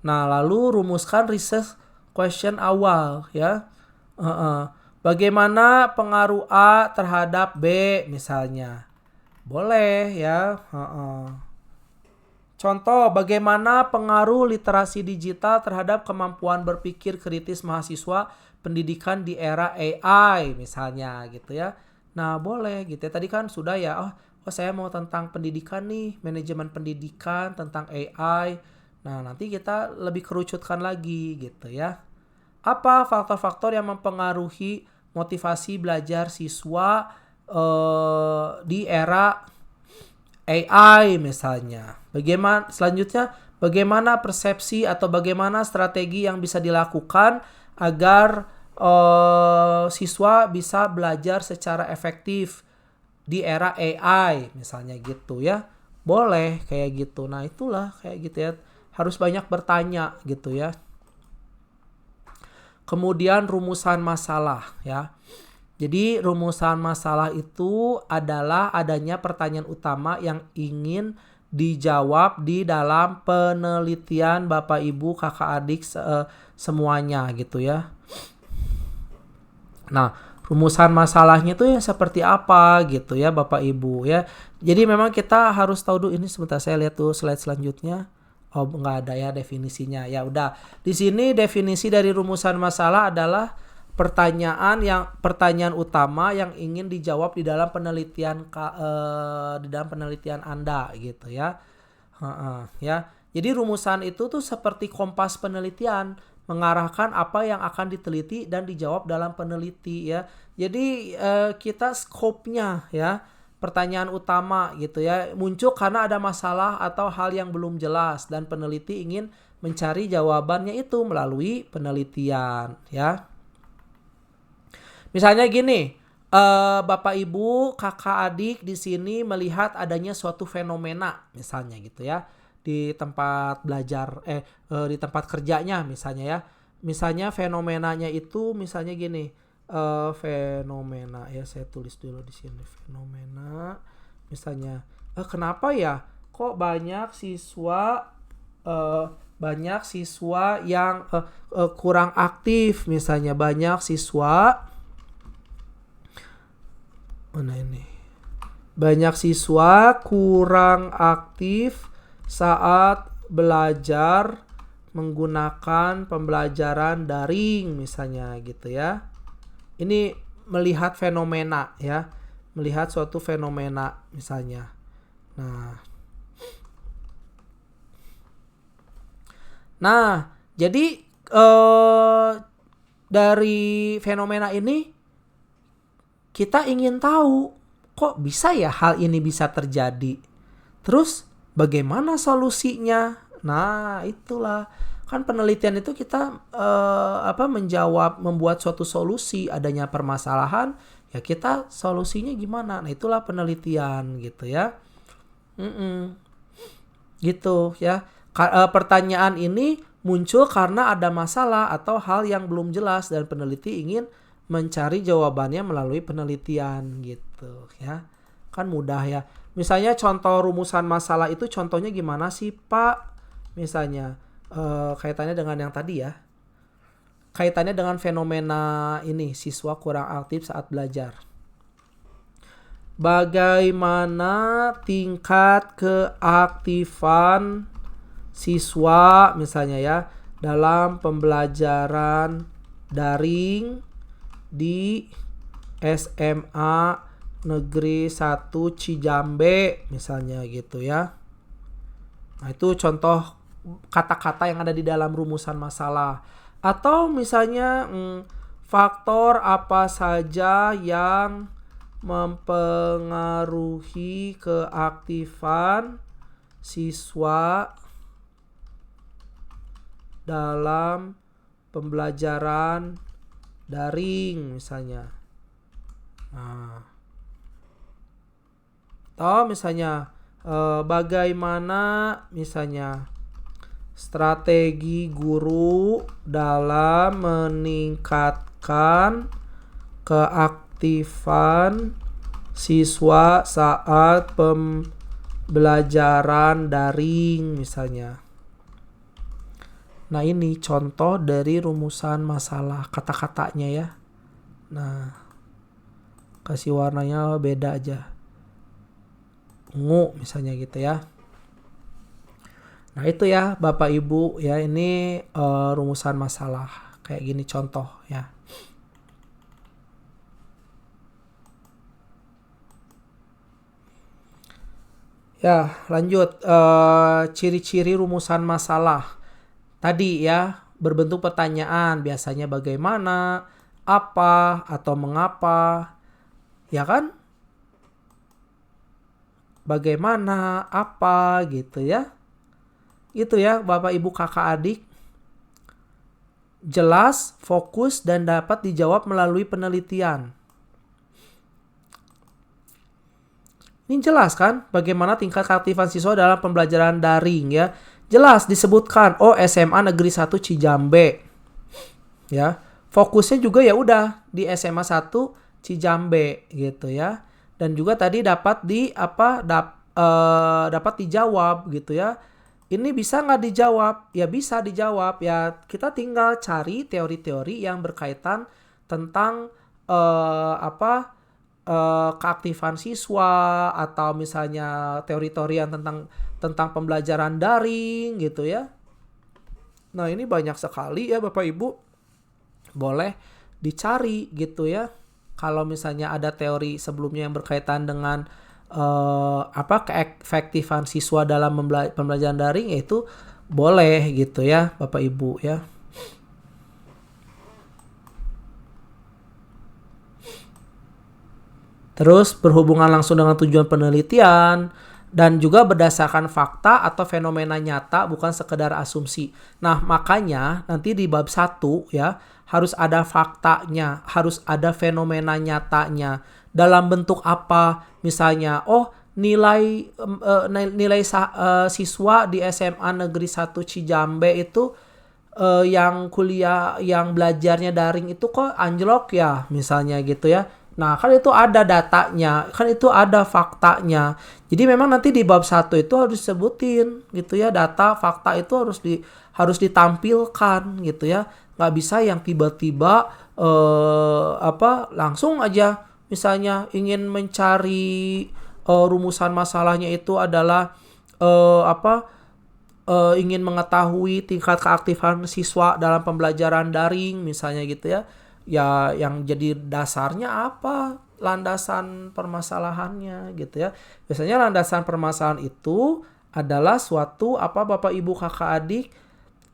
Speaker 1: Nah, lalu rumuskan research question awal ya. Bagaimana pengaruh A terhadap B misalnya? Boleh ya. Contoh, bagaimana pengaruh literasi digital terhadap kemampuan berpikir kritis mahasiswa pendidikan di era AI misalnya gitu ya. Nah, boleh gitu ya. Tadi kan sudah ya, oh saya mau tentang pendidikan nih, manajemen pendidikan, tentang AI. Nah, nanti kita lebih kerucutkan lagi gitu ya. Apa faktor-faktor yang mempengaruhi motivasi belajar siswa di era AI misalnya? Bagaimana persepsi atau bagaimana strategi yang bisa dilakukan agar siswa bisa belajar secara efektif di era AI misalnya gitu ya. Boleh kayak gitu. Nah, itulah kayak gitu ya. Harus banyak bertanya gitu ya. Kemudian rumusan masalah ya. Jadi rumusan masalah itu adalah adanya pertanyaan utama yang ingin dijawab di dalam penelitian Bapak Ibu kakak adik semuanya gitu ya. Nah, rumusan masalahnya itu yang seperti apa gitu ya Bapak Ibu ya. Jadi memang kita harus tahu dulu, ini sebentar saya lihat tuh slide selanjutnya. Oh, nggak ada ya definisinya. Ya udah. Di sini definisi dari rumusan masalah adalah pertanyaan utama yang ingin dijawab di dalam penelitian Anda gitu ya. Ya. Jadi rumusan itu tuh seperti kompas penelitian, mengarahkan apa yang akan diteliti dan dijawab dalam peneliti ya. Jadi kita skopnya ya. Pertanyaan utama gitu ya muncul karena ada masalah atau hal yang belum jelas dan peneliti ingin mencari jawabannya itu melalui penelitian ya. Misalnya gini, Bapak Ibu kakak adik di sini melihat adanya suatu fenomena misalnya gitu ya di tempat belajar di tempat kerjanya misalnya ya. Misalnya fenomenanya itu misalnya gini. Fenomena ya, saya tulis dulu di sini fenomena misalnya kenapa ya kok banyak siswa yang kurang aktif misalnya, banyak siswa kurang aktif saat belajar menggunakan pembelajaran daring misalnya gitu ya. Ini melihat fenomena ya, melihat suatu fenomena misalnya. Nah, jadi dari fenomena ini kita ingin tahu kok bisa ya hal ini bisa terjadi. Terus bagaimana solusinya? Nah, itulah. Kan penelitian itu kita membuat suatu solusi adanya permasalahan, ya kita solusinya gimana? Nah, itulah penelitian gitu ya. Gitu ya. Pertanyaan ini muncul karena ada masalah atau hal yang belum jelas dan peneliti ingin mencari jawabannya melalui penelitian gitu ya. Kan mudah ya. Misalnya contoh rumusan masalah itu contohnya gimana sih, Pak? Misalnya kaitannya dengan yang tadi ya. Kaitannya dengan fenomena ini, siswa kurang aktif saat belajar. Bagaimana tingkat keaktifan siswa misalnya ya dalam pembelajaran daring di SMA Negeri 1 Cijambe misalnya gitu ya. Nah, itu contoh kata-kata yang ada di dalam rumusan masalah. Atau misalnya faktor apa saja yang mempengaruhi keaktifan siswa dalam pembelajaran daring misalnya. Nah, atau misalnya bagaimana misalnya strategi guru dalam meningkatkan keaktifan siswa saat pembelajaran daring misalnya. Nah, ini contoh dari rumusan masalah kata-katanya ya. Nah, kasih warnanya beda aja. Ungu misalnya gitu ya. Nah, itu ya Bapak Ibu ya, ini rumusan masalah kayak gini contoh ya. Ya, lanjut ciri-ciri rumusan masalah. Tadi ya, berbentuk pertanyaan, biasanya bagaimana, apa, atau mengapa. Ya kan? Bagaimana, apa gitu ya. Itu ya Bapak Ibu Kakak Adik. Jelas, fokus, dan dapat dijawab melalui penelitian. Ini jelas kan bagaimana tingkat keaktifan siswa dalam pembelajaran daring ya. Jelas disebutkan SMA Negeri 1 Cijambe. Ya. Fokusnya juga ya udah di SMA 1 Cijambe gitu ya. Dan juga tadi dapat dapat dijawab gitu ya. Ini bisa nggak dijawab? Ya bisa dijawab ya. Kita tinggal cari teori-teori yang berkaitan tentang keaktifan siswa atau misalnya teori-teori yang tentang pembelajaran daring gitu ya. Nah, ini banyak sekali ya Bapak Ibu. Boleh dicari gitu ya. Kalau misalnya ada teori sebelumnya yang berkaitan dengan keefektifan siswa dalam pembelajaran daring, yaitu boleh gitu ya Bapak Ibu ya. Terus berhubungan langsung dengan tujuan penelitian dan juga berdasarkan fakta atau fenomena nyata, bukan sekedar asumsi. Nah, makanya nanti di bab 1 ya harus ada faktanya, harus ada fenomena nyatanya. Dalam bentuk apa? Misalnya, nilai siswa di SMA Negeri 1 Cijambe itu yang kuliah, yang belajarnya daring itu kok anjlok ya, misalnya gitu ya. Nah, kan itu ada datanya, kan itu ada faktanya. Jadi memang nanti di bab 1 itu harus disebutin gitu ya, data, fakta itu harus ditampilkan gitu ya. Nggak bisa yang tiba-tiba langsung aja misalnya ingin mencari rumusan masalahnya itu adalah ingin mengetahui tingkat keaktifan siswa dalam pembelajaran daring misalnya gitu ya. Ya, yang jadi dasarnya apa? Landasan permasalahannya gitu ya. Biasanya landasan permasalahan itu adalah suatu Bapak Ibu Kakak Adik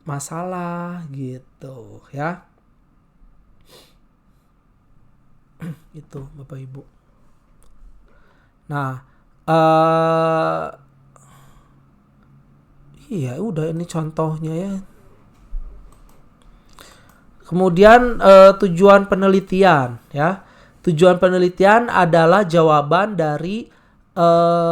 Speaker 1: masalah gitu ya. Itu Bapak Ibu. Nah, iya udah ini contohnya ya. Kemudian tujuan penelitian ya. Tujuan penelitian adalah jawaban dari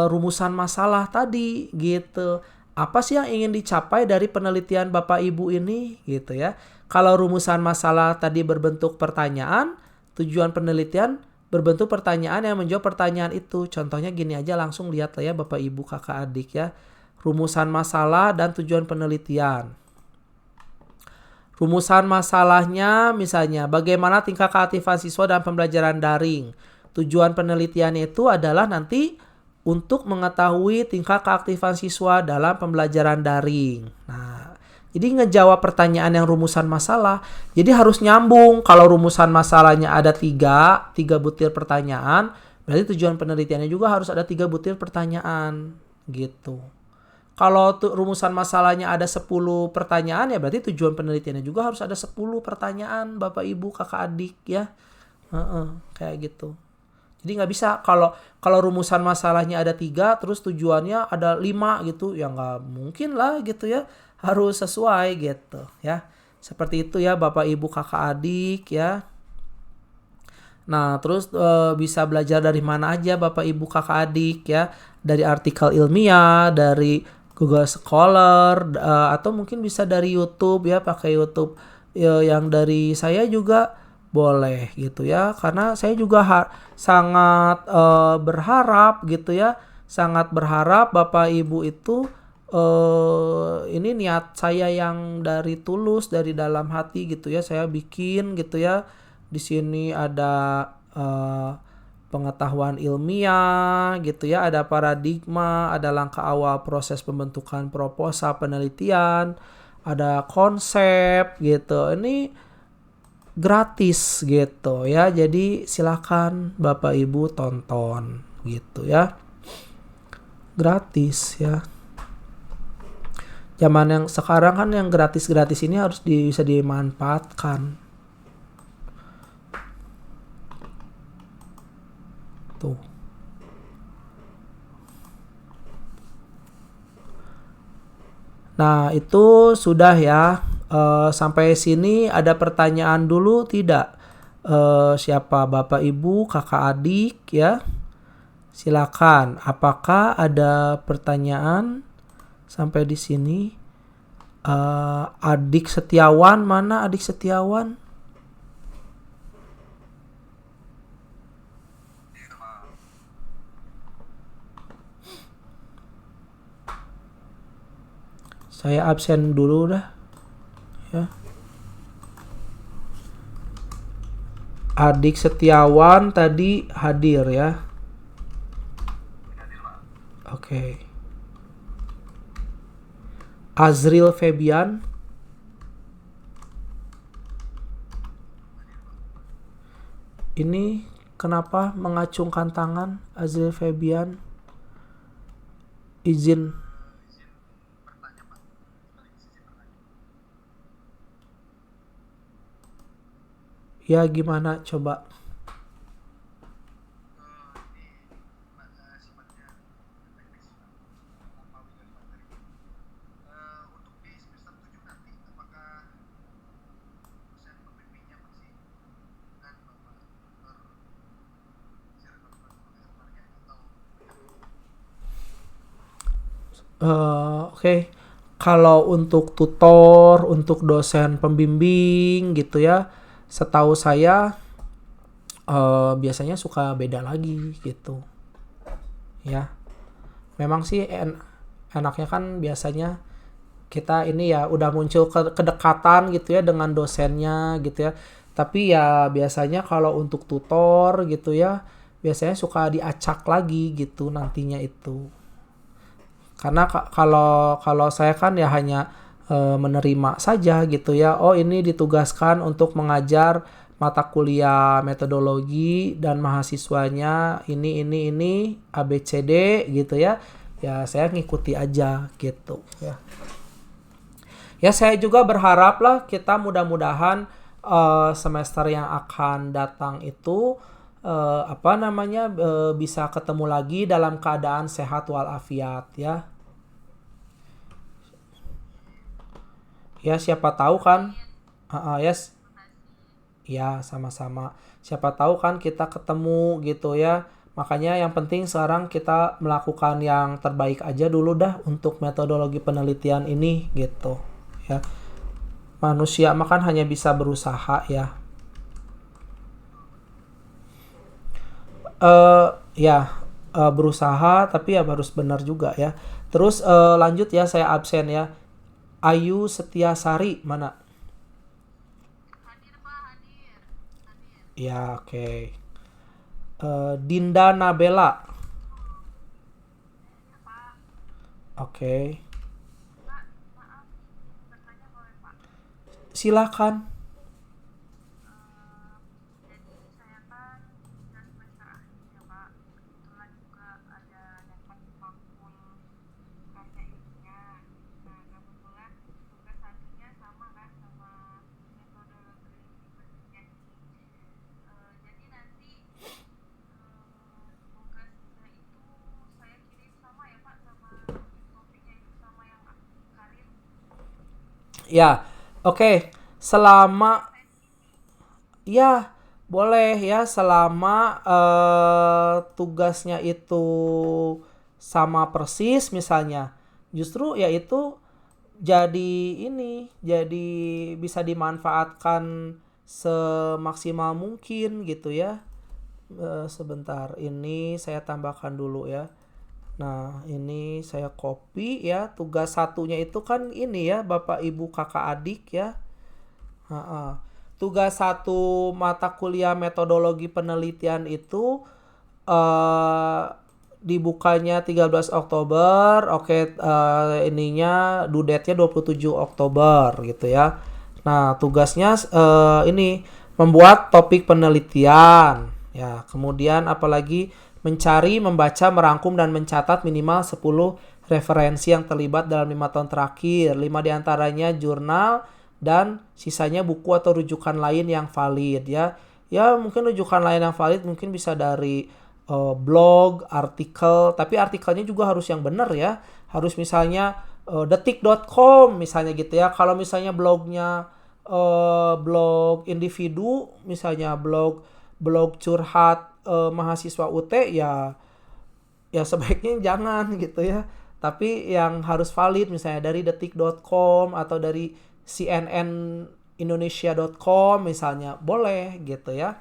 Speaker 1: rumusan masalah tadi gitu. Apa sih yang ingin dicapai dari penelitian Bapak Ibu ini gitu ya. Kalau rumusan masalah tadi berbentuk pertanyaan, tujuan penelitian berbentuk pertanyaan yang menjawab pertanyaan itu. Contohnya gini aja, langsung lihat ya Bapak Ibu Kakak Adik ya. Rumusan masalah dan tujuan penelitian. Rumusan masalahnya misalnya bagaimana tingkat keaktifan siswa dalam pembelajaran daring. Tujuan penelitiannya itu adalah nanti untuk mengetahui tingkat keaktifan siswa dalam pembelajaran daring. Nah, jadi ngejawab pertanyaan yang rumusan masalah, jadi harus nyambung. Kalau rumusan masalahnya ada tiga butir pertanyaan, berarti tujuan penelitiannya juga harus ada 3 butir pertanyaan, gitu. Kalau rumusan masalahnya ada 10 pertanyaan, ya berarti tujuan penelitiannya juga harus ada 10 pertanyaan, Bapak Ibu, kakak adik ya. Kayak gitu. Jadi nggak bisa kalau rumusan masalahnya ada 3, terus tujuannya ada 5 gitu, ya nggak mungkin lah gitu ya. Harus sesuai gitu ya. Seperti itu ya Bapak Ibu kakak adik ya. Nah, terus bisa belajar dari mana aja Bapak Ibu kakak adik ya. Dari artikel ilmiah, dari Google Scholar, atau mungkin bisa dari YouTube ya, pakai YouTube yang dari saya juga boleh gitu ya. Karena saya juga sangat berharap gitu ya. Sangat berharap Bapak Ibu itu ini niat saya yang dari tulus, dari dalam hati gitu ya. Saya bikin gitu ya. Di sini ada pengetahuan ilmiah gitu ya, ada paradigma, ada langkah awal proses pembentukan proposal penelitian, ada konsep gitu. Ini gratis gitu ya. Jadi silakan Bapak Ibu tonton gitu ya. Gratis ya. Zaman yang sekarang kan yang gratis-gratis ini harus bisa dimanfaatkan. Tuh. Nah, itu sudah ya. Sampai sini ada pertanyaan dulu tidak? Siapa Bapak Ibu, kakak adik ya? Silakan. Apakah ada pertanyaan sampai di sini? Adik Setiawan, mana Adik Setiawan? Saya absen dulu dah. Ya. Adik Setiawan tadi hadir ya. Oke. Azril Febian. Ini kenapa mengacungkan tangan Azril Febian? Izin. Ya gimana coba? Oke. Kalau untuk tutor, untuk dosen pembimbing gitu ya, setahu saya biasanya suka beda lagi gitu. Ya. Memang sih enaknya kan biasanya kita ini ya udah muncul kedekatan gitu ya dengan dosennya gitu ya. Tapi ya biasanya kalau untuk tutor gitu ya, biasanya suka diacak lagi gitu nantinya itu. Karena kalau saya kan ya hanya menerima saja gitu ya. Oh, ini ditugaskan untuk mengajar mata kuliah metodologi dan mahasiswanya ini ABCD gitu ya. Ya saya ngikuti aja gitu ya. Ya saya juga berharap lah kita mudah-mudahan semester yang akan datang itu bisa ketemu lagi dalam keadaan sehat walafiat ya. Ya siapa tahu kan. Yes. Ya sama-sama. Siapa tahu kan kita ketemu gitu ya. Makanya yang penting sekarang kita melakukan yang terbaik aja dulu dah untuk metodologi penelitian ini gitu ya. Manusia makan hanya bisa berusaha ya. Berusaha tapi ya harus benar juga ya. Terus lanjut ya, saya absen ya. Ayu Setiasari mana? Ya oke. Dinda Nabela. Oke. Silakan. Ya, oke. Selama ya boleh ya selama tugasnya itu sama persis misalnya. Justru ya itu jadi jadi bisa dimanfaatkan semaksimal mungkin gitu ya. Sebentar, ini saya tambahkan dulu ya. Nah, ini saya copy ya. Tugas satunya itu kan ini ya, Bapak Ibu Kakak Adik ya. Ha-ha. Tugas satu mata kuliah metodologi penelitian itu eh dibukanya 13 Oktober. Oke, ininya due date-nya 27 Oktober gitu ya. Nah, tugasnya ini membuat topik penelitian. Ya, kemudian apalagi mencari, membaca, merangkum dan mencatat minimal 10 referensi yang terlibat dalam 5 tahun terakhir. 5 diantaranya jurnal dan sisanya buku atau rujukan lain yang valid ya. Ya, mungkin rujukan lain yang valid mungkin bisa dari blog, artikel, tapi artikelnya juga harus yang benar ya. Harus misalnya detik.com misalnya gitu ya. Kalau misalnya blognya blog individu, misalnya blog curhat mahasiswa UT ya sebaiknya jangan gitu ya. Tapi yang harus valid misalnya dari detik.com atau dari cnnindonesia.com misalnya boleh gitu ya.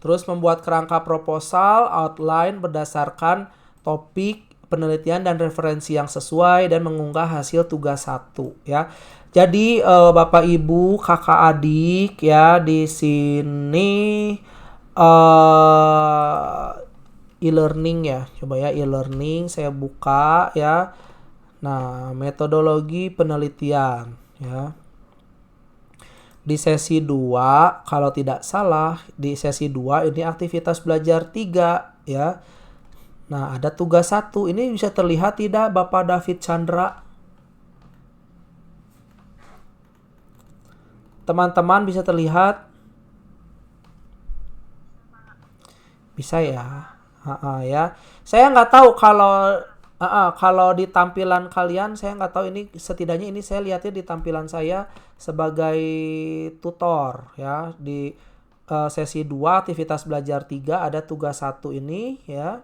Speaker 1: Terus membuat kerangka proposal, outline berdasarkan topik, penelitian dan referensi yang sesuai dan mengunggah hasil tugas satu ya. Jadi Bapak Ibu, Kakak Adik ya di sini e-learning ya. Coba ya e-learning saya buka ya. Nah, metodologi penelitian ya. Di sesi 2 kalau tidak salah di sesi 2 ini aktivitas belajar 3 ya. Nah, ada tugas 1. Ini bisa terlihat tidak Bapak David Chandra? Teman-teman bisa terlihat? Bisa ya. Ya. Saya nggak tahu kalau di tampilan kalian saya nggak tahu ini setidaknya ini saya lihatnya di tampilan saya sebagai tutor ya di sesi 2 aktivitas belajar 3 ada tugas 1 ini ya.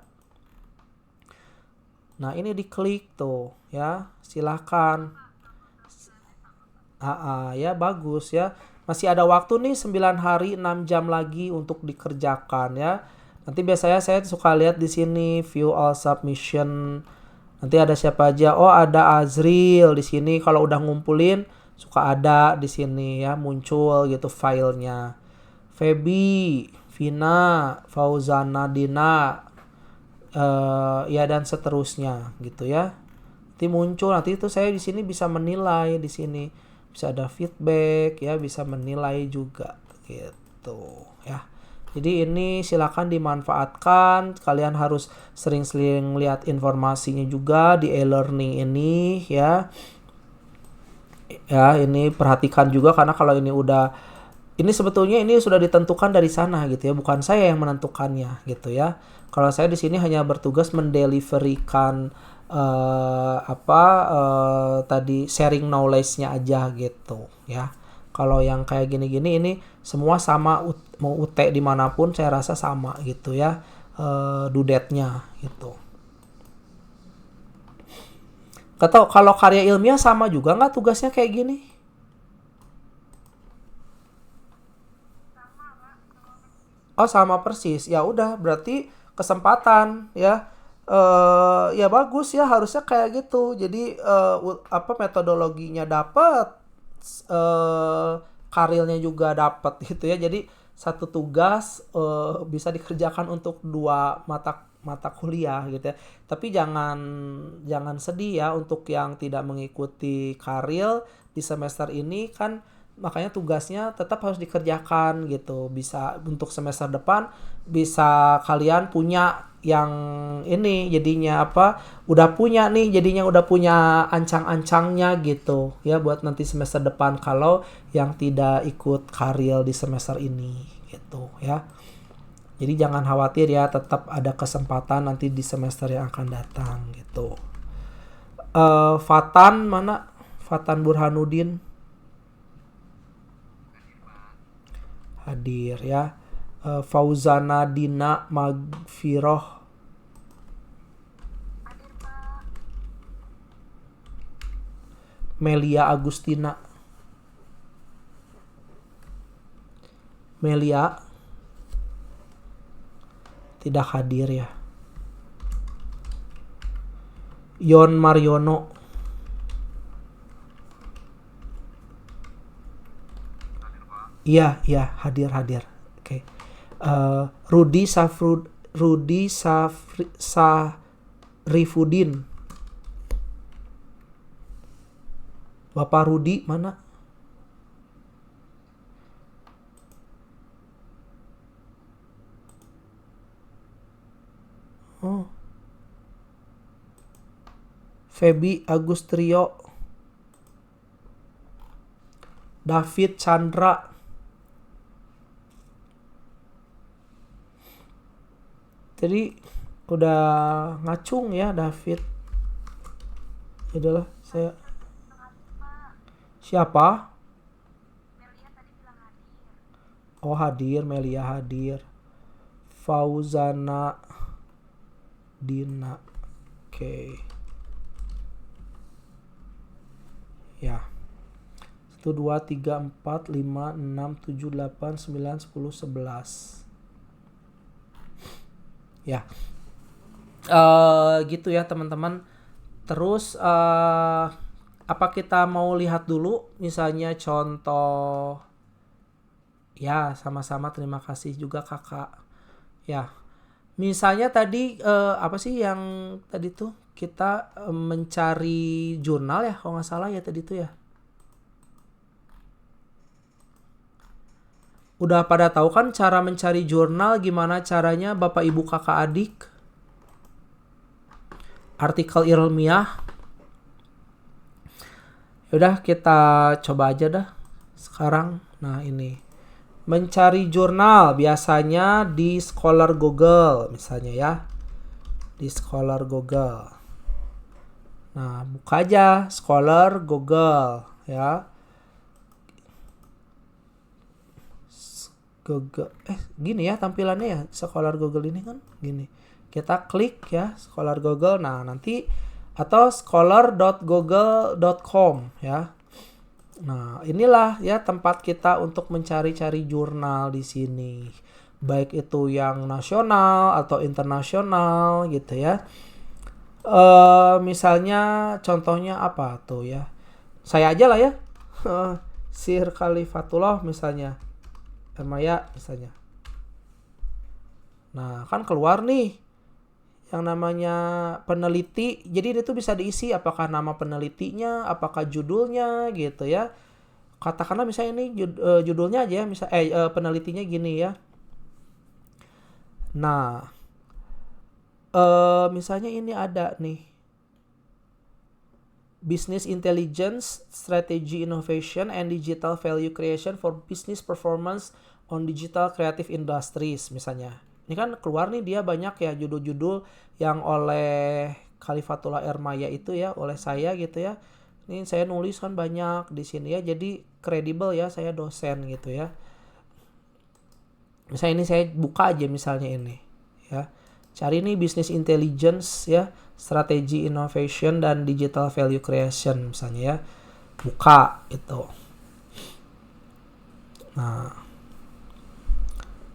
Speaker 1: Nah, ini diklik tuh ya. Silahkan. Ya bagus ya. Masih ada waktu nih 9 hari 6 jam lagi untuk dikerjakan ya. Nanti biasanya saya suka lihat di sini view all submission. Nanti ada siapa aja? Oh, ada Azril di sini. Kalau udah ngumpulin suka ada di sini ya muncul gitu filenya. Feby, Vina, Fauzana Dina, ya dan seterusnya gitu ya. Nanti muncul, nanti itu saya di sini bisa menilai di sini. Bisa ada feedback ya, bisa menilai juga gitu ya. Jadi ini silakan dimanfaatkan. Kalian harus sering-sering lihat informasinya juga di e-learning ini ya. Ya, ini perhatikan juga karena kalau ini sebetulnya ini sudah ditentukan dari sana gitu ya, bukan saya yang menentukannya gitu ya. Kalau saya di sini hanya bertugas mendeliverikan tadi sharing knowledge-nya aja gitu ya. Kalau yang kayak gini-gini ini semua sama mau UT dimanapun saya rasa sama gitu ya due date-nya gitu. Atau kalau karya ilmiah sama juga nggak tugasnya kayak gini? Oh sama persis. Ya udah berarti kesempatan ya. Ya bagus ya harusnya kayak gitu. Jadi metodologinya dapat, karilnya juga dapat gitu ya. Jadi satu tugas bisa dikerjakan untuk dua mata mata kuliah gitu ya. Tapi jangan sedih ya untuk yang tidak mengikuti Karil di semester ini kan, makanya tugasnya tetap harus dikerjakan gitu. Bisa untuk semester depan bisa kalian punya yang ini jadinya apa, udah punya nih jadinya, udah punya ancang-ancangnya gitu ya buat nanti semester depan kalau yang tidak ikut Karil di semester ini gitu ya. Jadi jangan khawatir ya, tetap ada kesempatan nanti di semester yang akan datang gitu. Fatan mana? Fatan Burhanuddin hadir ya. Fauzana Dina Magfiroh Melia Agustina. Melia tidak hadir ya. Yon Mariono. Iya, hadir. Oke. Rudi Sarifudin. Bapak Rudi mana? Oh. Feby Agustrio. David Chandra. Jadi udah ngacung ya David. Itulah saya. Siapa? Oh hadir, Melia hadir. Fauzana Dina. Oke. Ya. 1, 2, 3, 4, 5, 6, 7, 8, 9, 10, 11. Ya. Gitu ya teman-teman. Terus apa kita mau lihat dulu misalnya contoh ya, sama-sama terima kasih juga kakak ya. Misalnya tadi apa sih yang tadi tuh kita mencari jurnal ya kalau nggak salah ya tadi tuh ya. Udah pada tahu kan cara mencari jurnal, gimana caranya Bapak Ibu Kakak Adik? Artikel ilmiah. Yaudah kita coba aja dah sekarang. Nah ini. Mencari jurnal biasanya di Scholar Google misalnya ya. Di Scholar Google. Nah buka aja Scholar Google ya. Google gini ya tampilannya ya Scholar Google ini kan gini. Kita klik ya Scholar Google. Nah nanti atau scholar.google.com ya. Nah inilah ya tempat kita untuk mencari-cari jurnal di sini. Baik itu yang nasional atau internasional gitu ya. Misalnya contohnya apa tuh ya. Saya aja lah ya. Sir Khalifatullah misalnya. Maya misalnya. Nah kan keluar nih yang namanya peneliti. Jadi itu bisa diisi apakah nama penelitinya, apakah judulnya gitu ya. Katakanlah misalnya ini judulnya aja misal penelitinya gini ya. Nah misalnya ini ada nih Business Intelligence, Strategy Innovation, and Digital Value Creation for Business Performance on Digital Creative Industries misalnya. Ini kan keluar nih dia banyak ya judul-judul yang oleh Khalifatullah Ermaya itu ya, oleh saya gitu ya. Ini saya nulis kan banyak di sini ya, jadi kredibel ya, saya dosen gitu ya. Misalnya ini saya buka aja misalnya ini ya. Cari nih Business Intelligence ya, Strategi Innovation dan Digital Value Creation misalnya ya. Buka itu. Nah.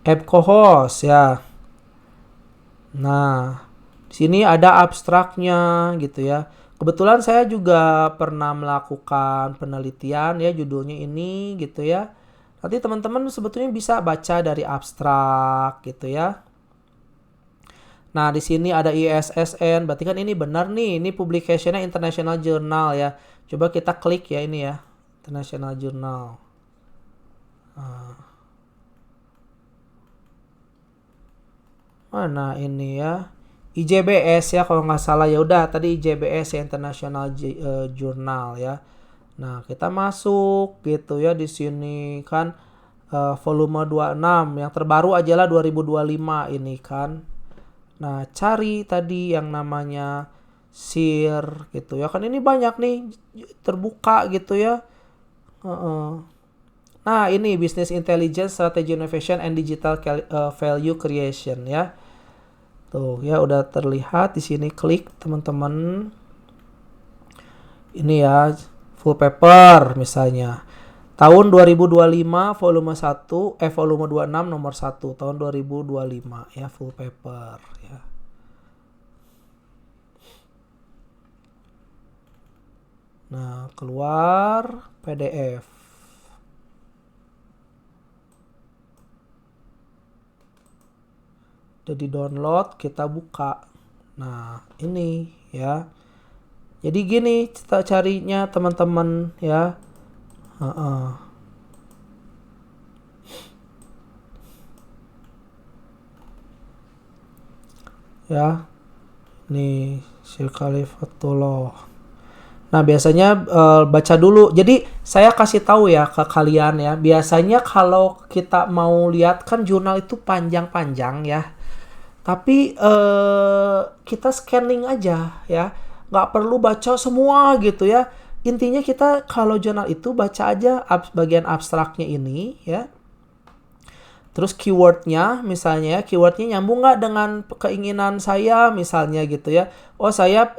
Speaker 1: EBCOHOS ya. Nah, di sini ada abstraknya gitu ya. Kebetulan saya juga pernah melakukan penelitian ya, judulnya ini gitu ya. Nanti teman-teman sebetulnya bisa baca dari abstrak gitu ya. Nah, di sini ada ISSN, berarti kan ini benar nih, ini publicationnya International Journal ya. Coba kita klik ya ini ya, International Journal. Mana ini ya? IJBS ya kalau nggak salah, ya udah tadi IJBS ya, International Journal ya. Nah, kita masuk gitu ya, di sini kan volume 26 yang terbaru aja lah 2025 ini kan. Nah, cari tadi yang namanya SEER gitu ya. Kan ini banyak nih terbuka gitu ya. Nah, ini Business Intelligence, Strategy Innovation and Digital Value Creation ya. Tuh ya udah terlihat di sini, klik teman-teman. Ini ya full paper misalnya. Tahun 2025 volume 1 volume 26 nomor 1 tahun 2025 ya, full paper ya. Nah, keluar PDF. Udah di download, kita buka. Nah, ini ya. Jadi gini kita carinya teman-teman ya. Ya. Nih, Syekh Khalifatullah. Nah, biasanya baca dulu. Jadi, saya kasih tahu ya ke kalian ya. Biasanya kalau kita mau lihat kan jurnal itu panjang-panjang ya. Tapi kita scanning aja ya. Nggak perlu baca semua gitu ya. Intinya kita kalau jurnal itu baca aja bagian abstraknya ini ya. Terus keywordnya misalnya, keywordnya nyambung nggak dengan keinginan saya misalnya gitu ya. Oh, saya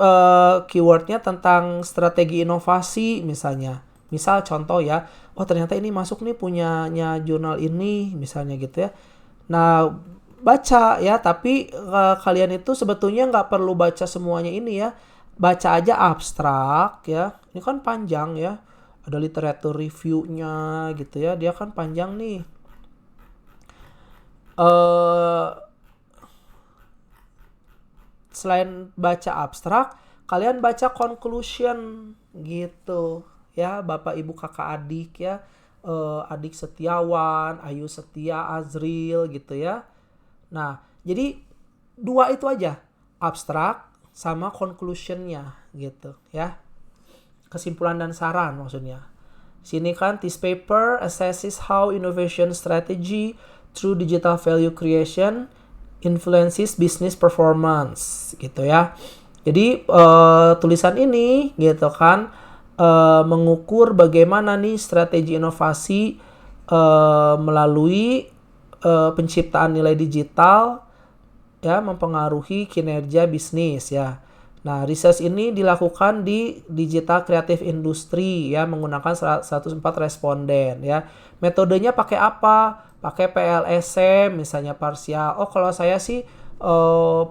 Speaker 1: keywordnya tentang strategi inovasi misalnya. Misal contoh ya, oh ternyata ini masuk nih punyanya jurnal ini misalnya gitu ya. Nah, baca ya, tapi kalian itu sebetulnya nggak perlu baca semuanya ini ya. Baca aja abstrak ya. Ini kan panjang ya. Ada literatur review-nya gitu ya. Dia kan panjang nih. Selain baca abstrak, kalian baca conclusion gitu ya, Bapak Ibu Kakak Adik ya, Adik Setiawan, Ayu Setia, Azril gitu ya. Nah, jadi dua itu aja, abstrak sama conclusionnya gitu ya, kesimpulan dan saran maksudnya. Sini kan this paper assesses how innovation strategy through digital value creation influences business performance gitu ya. Jadi tulisan ini gitu kan mengukur bagaimana nih strategi inovasi melalui penciptaan nilai digital ya mempengaruhi kinerja bisnis ya. Nah, research ini dilakukan di Digital Creative Industry ya, menggunakan 104 responden ya. Metodenya pakai apa? Pakai PLSM misalnya parsial. Oh, kalau saya sih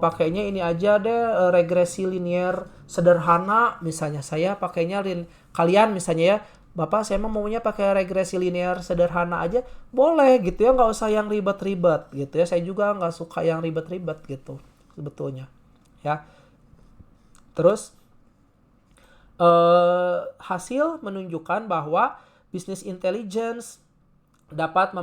Speaker 1: pakainya ini aja deh, regresi linear sederhana misalnya. Saya pakainya kalian misalnya ya, Bapak saya maunya pakai regresi linear sederhana aja. Boleh gitu ya, nggak usah yang ribet-ribet gitu ya. Saya juga nggak suka yang ribet-ribet gitu sebetulnya ya. Terus hasil menunjukkan bahwa business intelligence dapat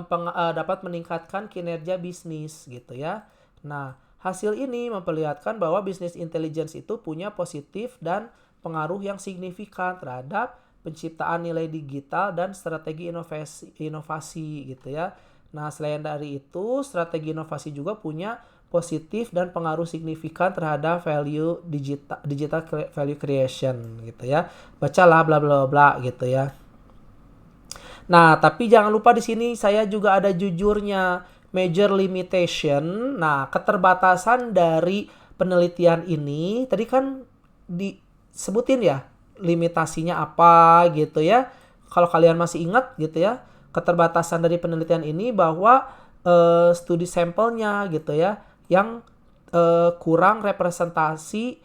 Speaker 1: meningkatkan kinerja bisnis gitu ya. Nah, hasil ini memperlihatkan bahwa business intelligence itu punya positif dan pengaruh yang signifikan terhadap penciptaan nilai digital dan strategi inovasi gitu ya. Nah, selain dari itu, strategi inovasi juga punya positif dan pengaruh signifikan terhadap value digital value creation gitu ya. Bacalah bla bla bla gitu ya. Nah, tapi jangan lupa di sini saya juga ada jujurnya, major limitation. Nah, keterbatasan dari penelitian ini tadi kan disebutin ya limitasinya apa gitu ya. Kalau kalian masih ingat gitu ya, keterbatasan dari penelitian ini bahwa studi sampelnya gitu ya yang kurang representatif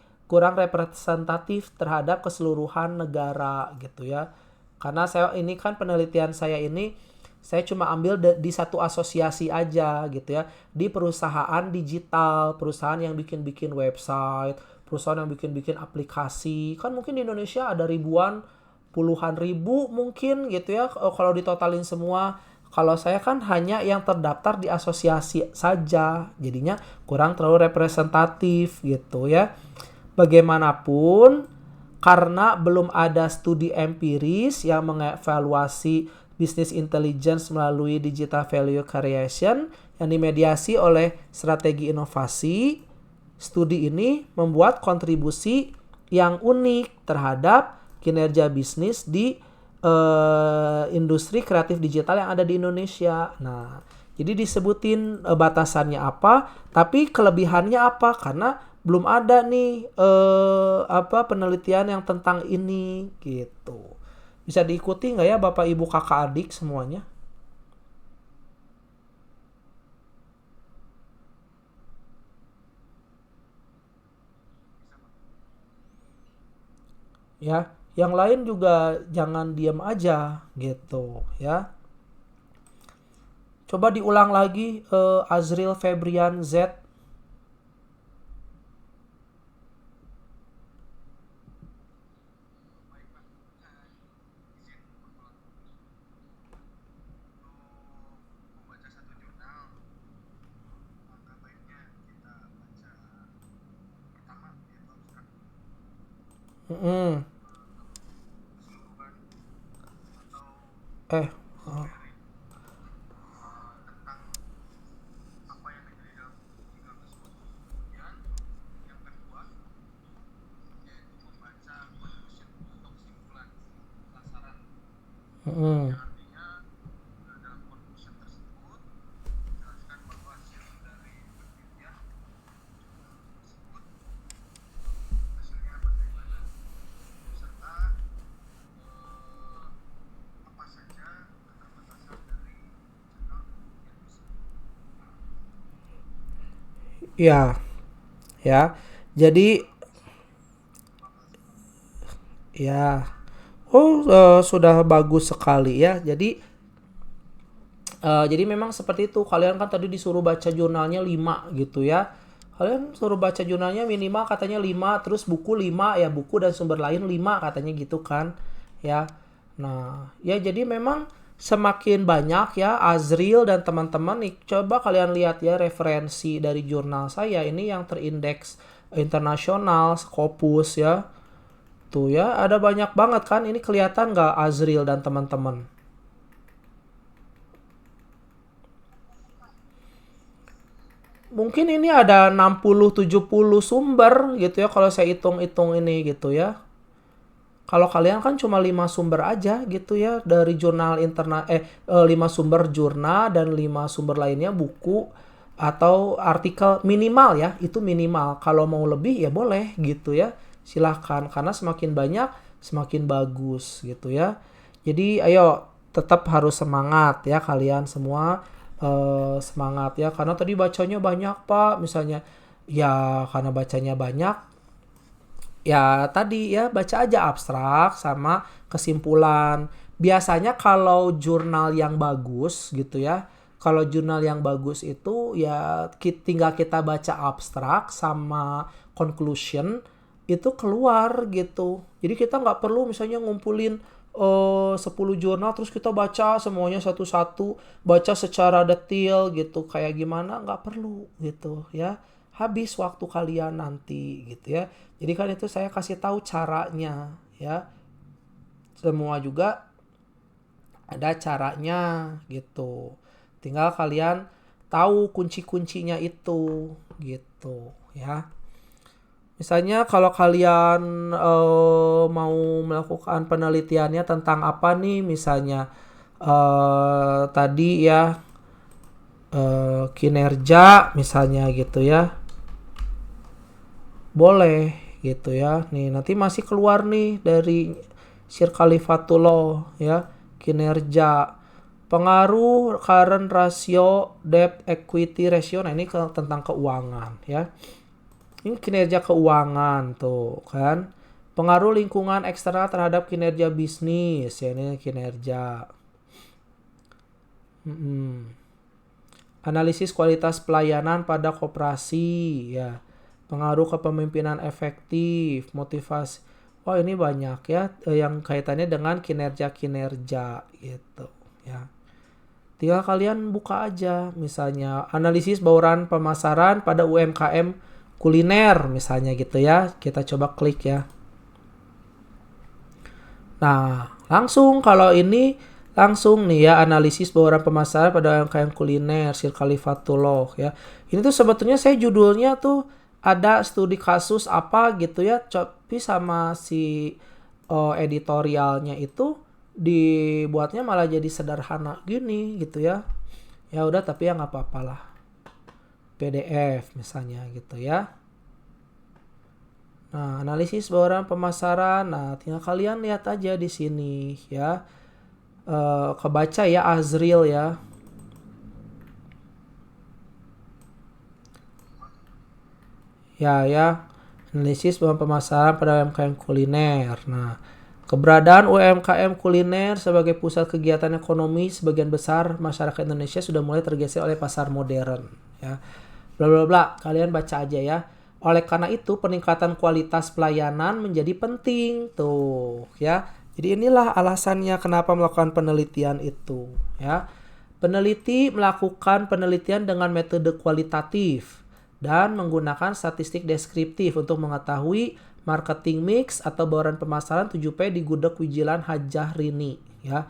Speaker 1: terhadap keseluruhan negara gitu ya. Karena ini kan penelitian saya ini Saya cuma ambil di satu asosiasi aja gitu ya. Di perusahaan digital, perusahaan yang bikin-bikin website, perusahaan yang bikin-bikin aplikasi. Kan mungkin di Indonesia ada ribuan, puluhan ribu mungkin gitu ya kalau ditotalin semua. Kalau saya kan hanya yang terdaftar di asosiasi saja. Jadinya kurang terlalu representatif gitu ya. Bagaimanapun, karena belum ada studi empiris yang mengevaluasi bisnis intelligence melalui digital value creation yang dimediasi oleh strategi inovasi, studi ini membuat kontribusi yang unik terhadap kinerja bisnis di industri kreatif digital yang ada di Indonesia. Nah, jadi disebutin batasannya apa, tapi kelebihannya apa? Karena belum ada nih penelitian yang tentang ini gitu. Bisa diikuti nggak ya Bapak Ibu Kakak Adik semuanya? Ya, yang lain juga jangan diam aja gitu ya. Coba diulang lagi Azril Febrian Z. Mm-mm. Eh, oh. Mm-mm. Ya, ya. Jadi ya. Oh, sudah bagus sekali ya. Jadi memang seperti itu. Kalian kan tadi disuruh baca jurnalnya 5 gitu ya. Kalian suruh baca jurnalnya minimal katanya 5, terus buku 5 ya, buku dan sumber lain 5 katanya gitu kan. Ya. Nah, ya jadi memang semakin banyak ya Azril dan teman-teman nih, coba kalian lihat ya referensi dari jurnal saya ini yang terindeks internasional, Scopus ya. Tuh ya, ada banyak banget kan. Ini kelihatan nggak Azril dan teman-teman? Mungkin ini ada 60-70 sumber gitu ya kalau saya hitung-hitung ini gitu ya. Kalau kalian kan cuma 5 sumber aja gitu ya dari jurnal internet 5 sumber jurnal dan 5 sumber lainnya buku atau artikel minimal ya, itu minimal. Kalau mau lebih ya boleh gitu ya. Silahkan karena semakin banyak semakin bagus gitu ya. Jadi ayo tetap harus semangat ya kalian semua semangat ya karena tadi bacanya banyak Pak misalnya ya karena bacanya banyak ya tadi ya baca aja abstrak sama kesimpulan. Biasanya kalau jurnal yang bagus gitu ya, kalau jurnal yang bagus itu ya tinggal kita baca abstrak sama conclusion itu keluar gitu. Jadi kita nggak perlu misalnya ngumpulin 10 jurnal terus kita baca semuanya satu-satu, baca secara detail gitu kayak gimana nggak perlu gitu ya. Habis waktu kalian nanti gitu ya. Jadi kan itu saya kasih tahu caranya ya. Semua juga ada caranya gitu. Tinggal kalian tahu kunci-kuncinya itu gitu ya. Misalnya kalau kalian mau melakukan penelitiannya tentang apa nih misalnya tadi ya kinerja misalnya gitu ya. Boleh gitu ya. Nih nanti masih keluar nih dari Sir Khalifatullah ya, kinerja. Pengaruh current ratio, debt equity ratio. Nah, ini tentang keuangan ya. Ini kinerja keuangan tuh kan. Pengaruh lingkungan eksternal terhadap kinerja bisnis ya, ini kinerja. Mm-mm. Analisis kualitas pelayanan pada koperasi, ya. Pengaruh kepemimpinan efektif, motivasi. Oh, ini banyak ya yang kaitannya dengan kinerja-kinerja gitu, ya. Tinggal kalian buka aja, misalnya analisis bauran pemasaran pada UMKM kuliner misalnya gitu ya. Kita coba klik ya. Nah, langsung kalau ini langsung nih ya analisis bauran pemasaran pada UMKM kuliner Sir Khalifatullah ya. Ini tuh sebetulnya saya judulnya tuh ada studi kasus apa gitu ya, tapi sama si editorialnya itu dibuatnya malah jadi sederhana gini gitu ya. Ya udah tapi ya nggak apa-apa lah. PDF misalnya gitu ya. Nah, analisis bauran pemasaran. Nah, tinggal kalian lihat aja di sini ya. Kebaca ya Azril ya. Ya. Analisis bauran pemasaran pada UMKM kuliner. Nah, keberadaan UMKM kuliner sebagai pusat kegiatan ekonomi sebagian besar masyarakat Indonesia sudah mulai tergeser oleh pasar modern ya. Bla bla bla. Kalian baca aja ya. Oleh karena itu peningkatan kualitas pelayanan menjadi penting tuh ya. Jadi inilah alasannya kenapa melakukan penelitian itu ya. Peneliti melakukan penelitian dengan metode kualitatif dan menggunakan statistik deskriptif untuk mengetahui marketing mix atau bauran pemasaran 7P di gudeg Wijilan Hajah Rini ya.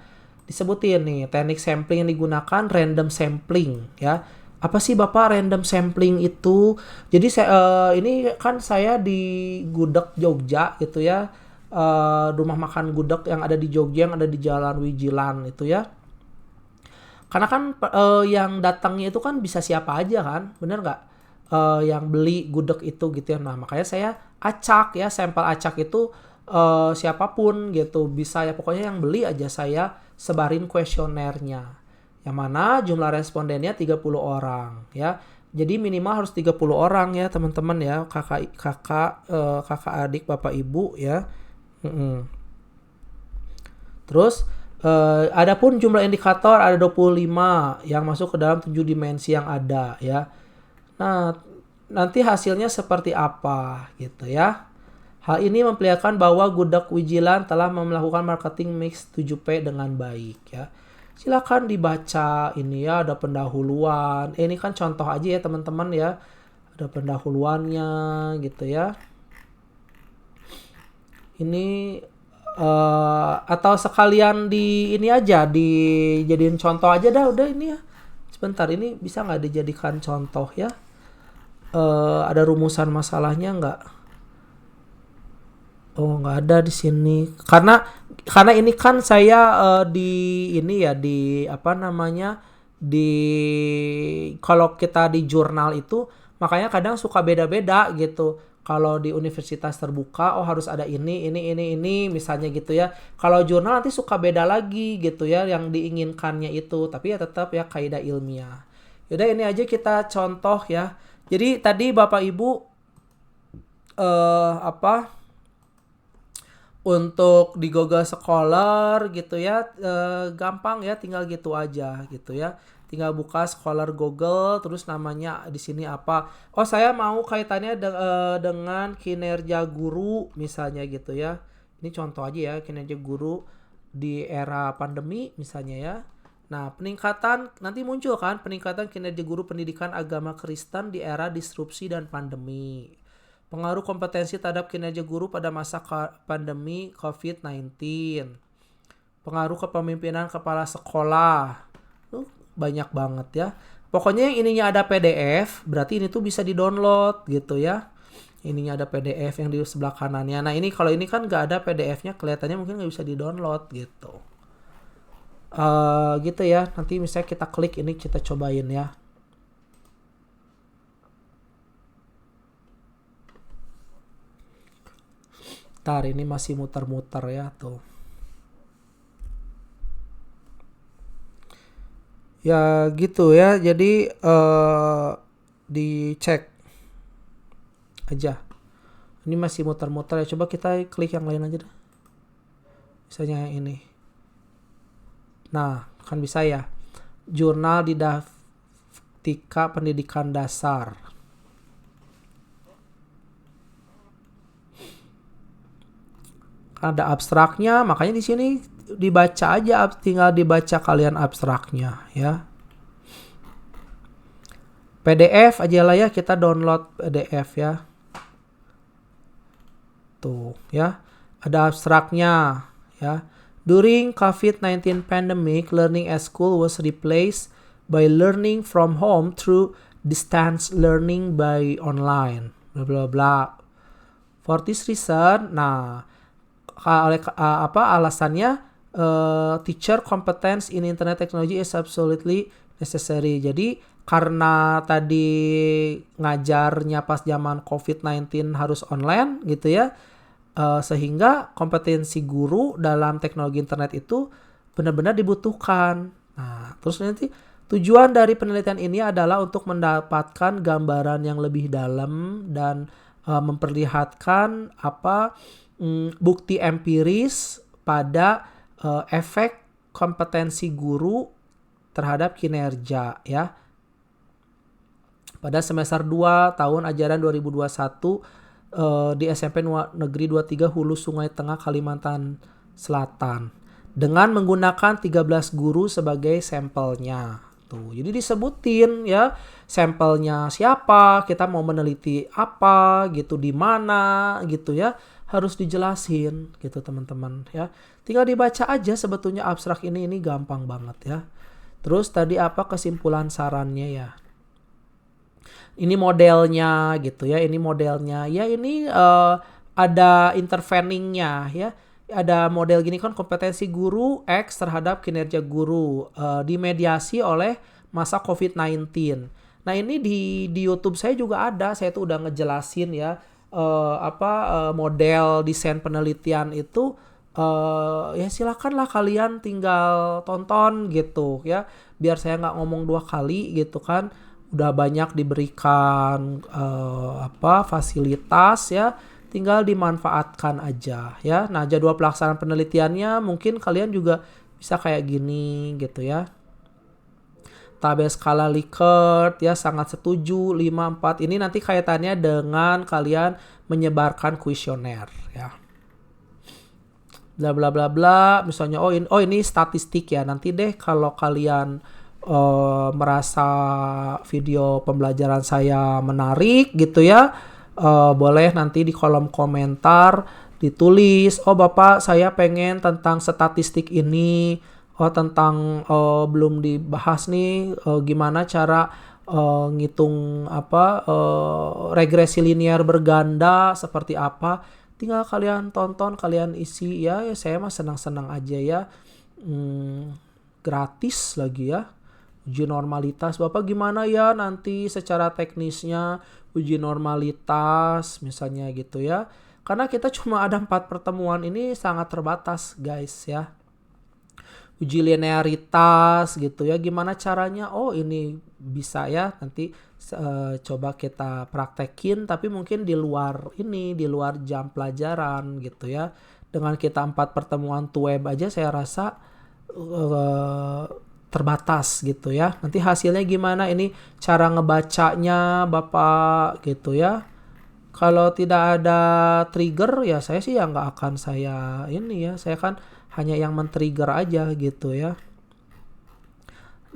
Speaker 1: Disebutin nih teknik sampling yang digunakan random sampling ya. Apa sih Bapak random sampling itu? Jadi ini kan saya di gudeg Jogja gitu ya. Rumah makan gudeg yang ada di Jogja yang ada di Jalan Wijilan itu ya. Karena kan yang datangnya itu kan bisa siapa aja kan, bener nggak? Yang beli gudeg itu gitu ya. Nah makanya saya acak ya, sampel acak itu siapapun gitu bisa ya. Pokoknya yang beli aja saya sebarin kuesionernya. Yang mana jumlah respondennya 30 orang ya. Jadi minimal harus 30 orang ya teman-teman ya, kakak adik bapak ibu ya. Terus adapun jumlah indikator ada 25 yang masuk ke dalam 7 dimensi yang ada ya. Nah, nanti hasilnya seperti apa gitu ya. Hal ini memperlihatkan bahwa gudeg Wijilan telah melakukan marketing mix 7P dengan baik ya. Silakan dibaca ini ya, ada pendahuluan. Ini kan contoh aja ya teman-teman ya. Ada pendahuluannya gitu ya. Ini atau sekalian di ini aja dijadiin contoh aja dah udah ini ya. Sebentar ini bisa nggak dijadikan contoh ya? Ada rumusan masalahnya nggak? Oh nggak ada di sini karena ini kan saya di ini ya di apa namanya di kalau kita di jurnal itu makanya kadang suka beda-beda gitu. Kalau di universitas terbuka oh harus ada ini misalnya gitu ya. Kalau jurnal nanti suka beda lagi gitu ya yang diinginkannya itu. Tapi ya tetap ya kaidah ilmiah. Yaudah ini aja kita contoh ya. Jadi tadi Bapak Ibu apa untuk di Google Scholar gitu ya gampang ya tinggal gitu aja gitu ya. Tinggal buka Scholar Google terus namanya di sini apa. Oh, saya mau kaitannya dengan kinerja guru misalnya gitu ya. Ini contoh aja ya kinerja guru di era pandemi misalnya ya. Nah, peningkatan nanti muncul kan peningkatan kinerja guru pendidikan agama Kristen di era disrupsi dan pandemi. Pengaruh kompetensi terhadap kinerja guru pada masa pandemi COVID-19. Pengaruh kepemimpinan kepala sekolah. Banyak banget ya. Pokoknya yang ininya ada PDF, berarti ini tuh bisa di-download gitu ya. Ininya ada PDF yang di sebelah kanannya. Nah ini kalau ini kan nggak ada PDF-nya, kelihatannya mungkin nggak bisa di-download gitu. Gitu ya. Nanti misalnya kita klik ini kita cobain ya. Ntar ini masih muter-muter ya tuh. Ya gitu ya. Jadi dicek aja. Ini masih muter-muter ya. Coba kita klik yang lain aja deh. Misalnya ini. Nah, kan bisa ya. Jurnal Didaktika Pendidikan Dasar. Ada abstraknya, makanya di sini dibaca aja, tinggal dibaca kalian abstraknya ya. PDF aja lah ya, kita download PDF ya. Tuh ya, ada abstraknya ya. During COVID-19 pandemic, learning at school was replaced by learning from home through distance learning by online. Bla bla bla. For this reason, nah alasannya teacher competence in internet technology is absolutely necessary. Jadi karena tadi ngajarnya pas zaman COVID-19 harus online gitu ya, sehingga kompetensi guru dalam teknologi internet itu benar-benar dibutuhkan. Nah, terus nanti tujuan dari penelitian ini adalah untuk mendapatkan gambaran yang lebih dalam dan memperlihatkan bukti empiris pada efek kompetensi guru terhadap kinerja ya. Pada semester 2 tahun ajaran 2021 di SMP Negeri 23 Hulu Sungai Tengah Kalimantan Selatan dengan menggunakan 13 guru sebagai sampelnya. Tuh, jadi disebutin ya sampelnya siapa, kita mau meneliti apa gitu, di mana gitu ya, harus dijelasin gitu teman-teman ya. Tinggal dibaca aja sebetulnya abstrak ini gampang banget ya. Terus tadi apa kesimpulan sarannya ya? Ini modelnya gitu ya, ini modelnya ya, ini ada interveningnya ya. Ada model gini kan, kompetensi guru X terhadap kinerja guru dimediasi oleh masa COVID-19. Nah ini di YouTube saya juga ada, saya tuh udah ngejelasin ya model desain penelitian itu. Ya silakanlah kalian tinggal tonton gitu ya, biar saya nggak ngomong 2 kali gitu kan. Udah banyak diberikan fasilitas ya, tinggal dimanfaatkan aja ya. Nah, jadwal pelaksanaan penelitiannya mungkin kalian juga bisa kayak gini gitu ya. Tabel skala Likert ya, sangat setuju 5, 4. Ini nanti kaitannya dengan kalian menyebarkan kuesioner ya. Bla bla bla bla. Misalnya ini statistik ya. Nanti deh kalau kalian merasa video pembelajaran saya menarik gitu ya, boleh nanti di kolom komentar ditulis, Bapak saya pengen tentang statistik ini, tentang belum dibahas nih gimana cara ngitung regresi linear berganda seperti apa. Tinggal kalian tonton, kalian isi ya, saya mah senang-senang aja ya. Gratis lagi ya. Uji normalitas, Bapak gimana ya nanti secara teknisnya uji normalitas misalnya gitu ya. Karena kita cuma ada 4 pertemuan, ini sangat terbatas guys ya. Uji linearitas gitu ya, gimana caranya? Ini bisa ya, nanti coba kita praktekin, tapi mungkin di luar jam pelajaran gitu ya. Dengan kita 4 pertemuan web aja saya rasa terbatas gitu ya. Nanti hasilnya gimana, ini cara ngebacanya Bapak gitu ya. Kalau tidak ada trigger ya saya sih nggak akan saya saya kan hanya yang men-trigger aja gitu ya.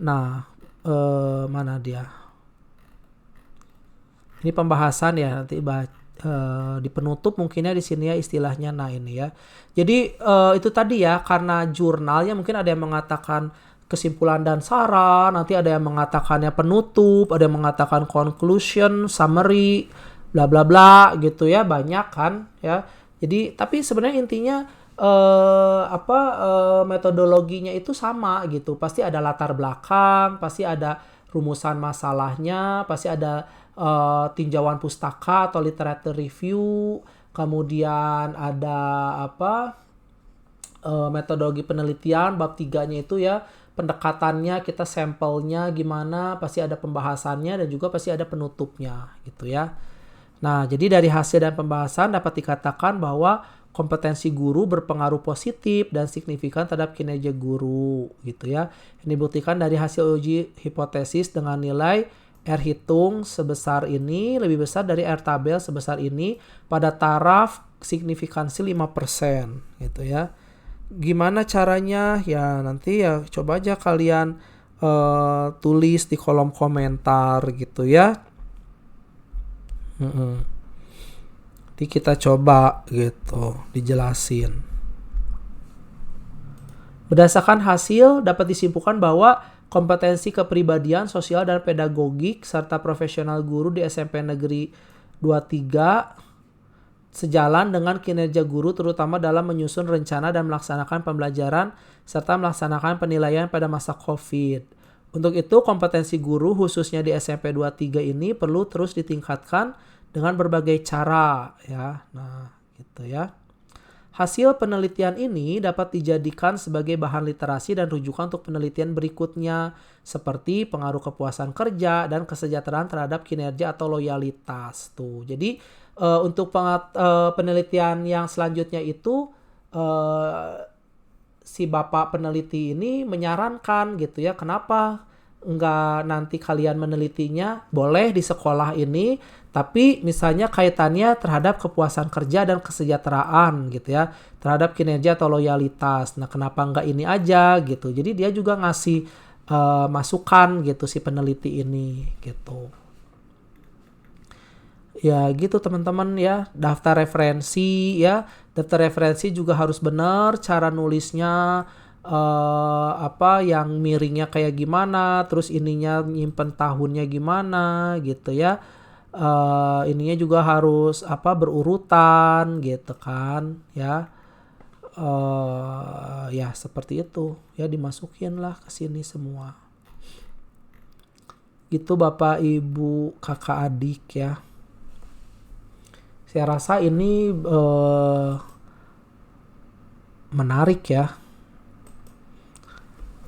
Speaker 1: Nah mana dia, ini pembahasan ya, nanti di penutup mungkinnya di sini ya istilahnya. Nah ini ya, jadi itu tadi ya, karena jurnalnya mungkin ada yang mengatakan kesimpulan dan saran, nanti ada yang mengatakannya penutup, ada yang mengatakan conclusion, summary, bla bla bla gitu ya, banyak kan ya. Jadi tapi sebenarnya intinya metodologinya itu sama gitu, pasti ada latar belakang, pasti ada rumusan masalahnya, pasti ada tinjauan pustaka atau literature review, kemudian ada metodologi penelitian bab 3-nya itu ya, pendekatannya, kita sampelnya gimana, pasti ada pembahasannya dan juga pasti ada penutupnya gitu ya. Nah, jadi dari hasil dan pembahasan dapat dikatakan bahwa kompetensi guru berpengaruh positif dan signifikan terhadap kinerja guru gitu ya. Ini dibuktikan dari hasil uji hipotesis dengan nilai R hitung sebesar ini lebih besar dari R tabel sebesar ini pada taraf signifikansi 5% gitu ya. Gimana caranya? Ya nanti ya coba aja kalian tulis di kolom komentar gitu ya. Nanti kita coba gitu dijelasin. Berdasarkan hasil dapat disimpulkan bahwa kompetensi kepribadian, sosial, dan pedagogik serta profesional guru di SMP Negeri 23 sejalan dengan kinerja guru terutama dalam menyusun rencana dan melaksanakan pembelajaran serta melaksanakan penilaian pada masa COVID. Untuk itu kompetensi guru khususnya di SMP 23 ini perlu terus ditingkatkan dengan berbagai cara ya. Nah, gitu ya. Hasil penelitian ini dapat dijadikan sebagai bahan literasi dan rujukan untuk penelitian berikutnya seperti pengaruh kepuasan kerja dan kesejahteraan terhadap kinerja atau loyalitas tuh. Jadi untuk penelitian yang selanjutnya itu si bapak peneliti ini menyarankan gitu ya, kenapa enggak nanti kalian menelitinya boleh di sekolah ini, tapi misalnya kaitannya terhadap kepuasan kerja dan kesejahteraan gitu ya, terhadap kinerja atau loyalitas. Nah, kenapa enggak ini aja gitu. Jadi dia juga ngasih masukan gitu si peneliti ini gitu. Ya gitu teman-teman ya, daftar referensi ya. Daftar referensi juga harus benar cara nulisnya, yang miringnya kayak gimana, terus ininya nyimpen tahunnya gimana gitu ya. Ininya juga harus berurutan gitu kan ya. Ya seperti itu ya, dimasukin lah ke sini semua. Gitu Bapak, Ibu, Kakak, adik ya. Saya rasa ini menarik ya.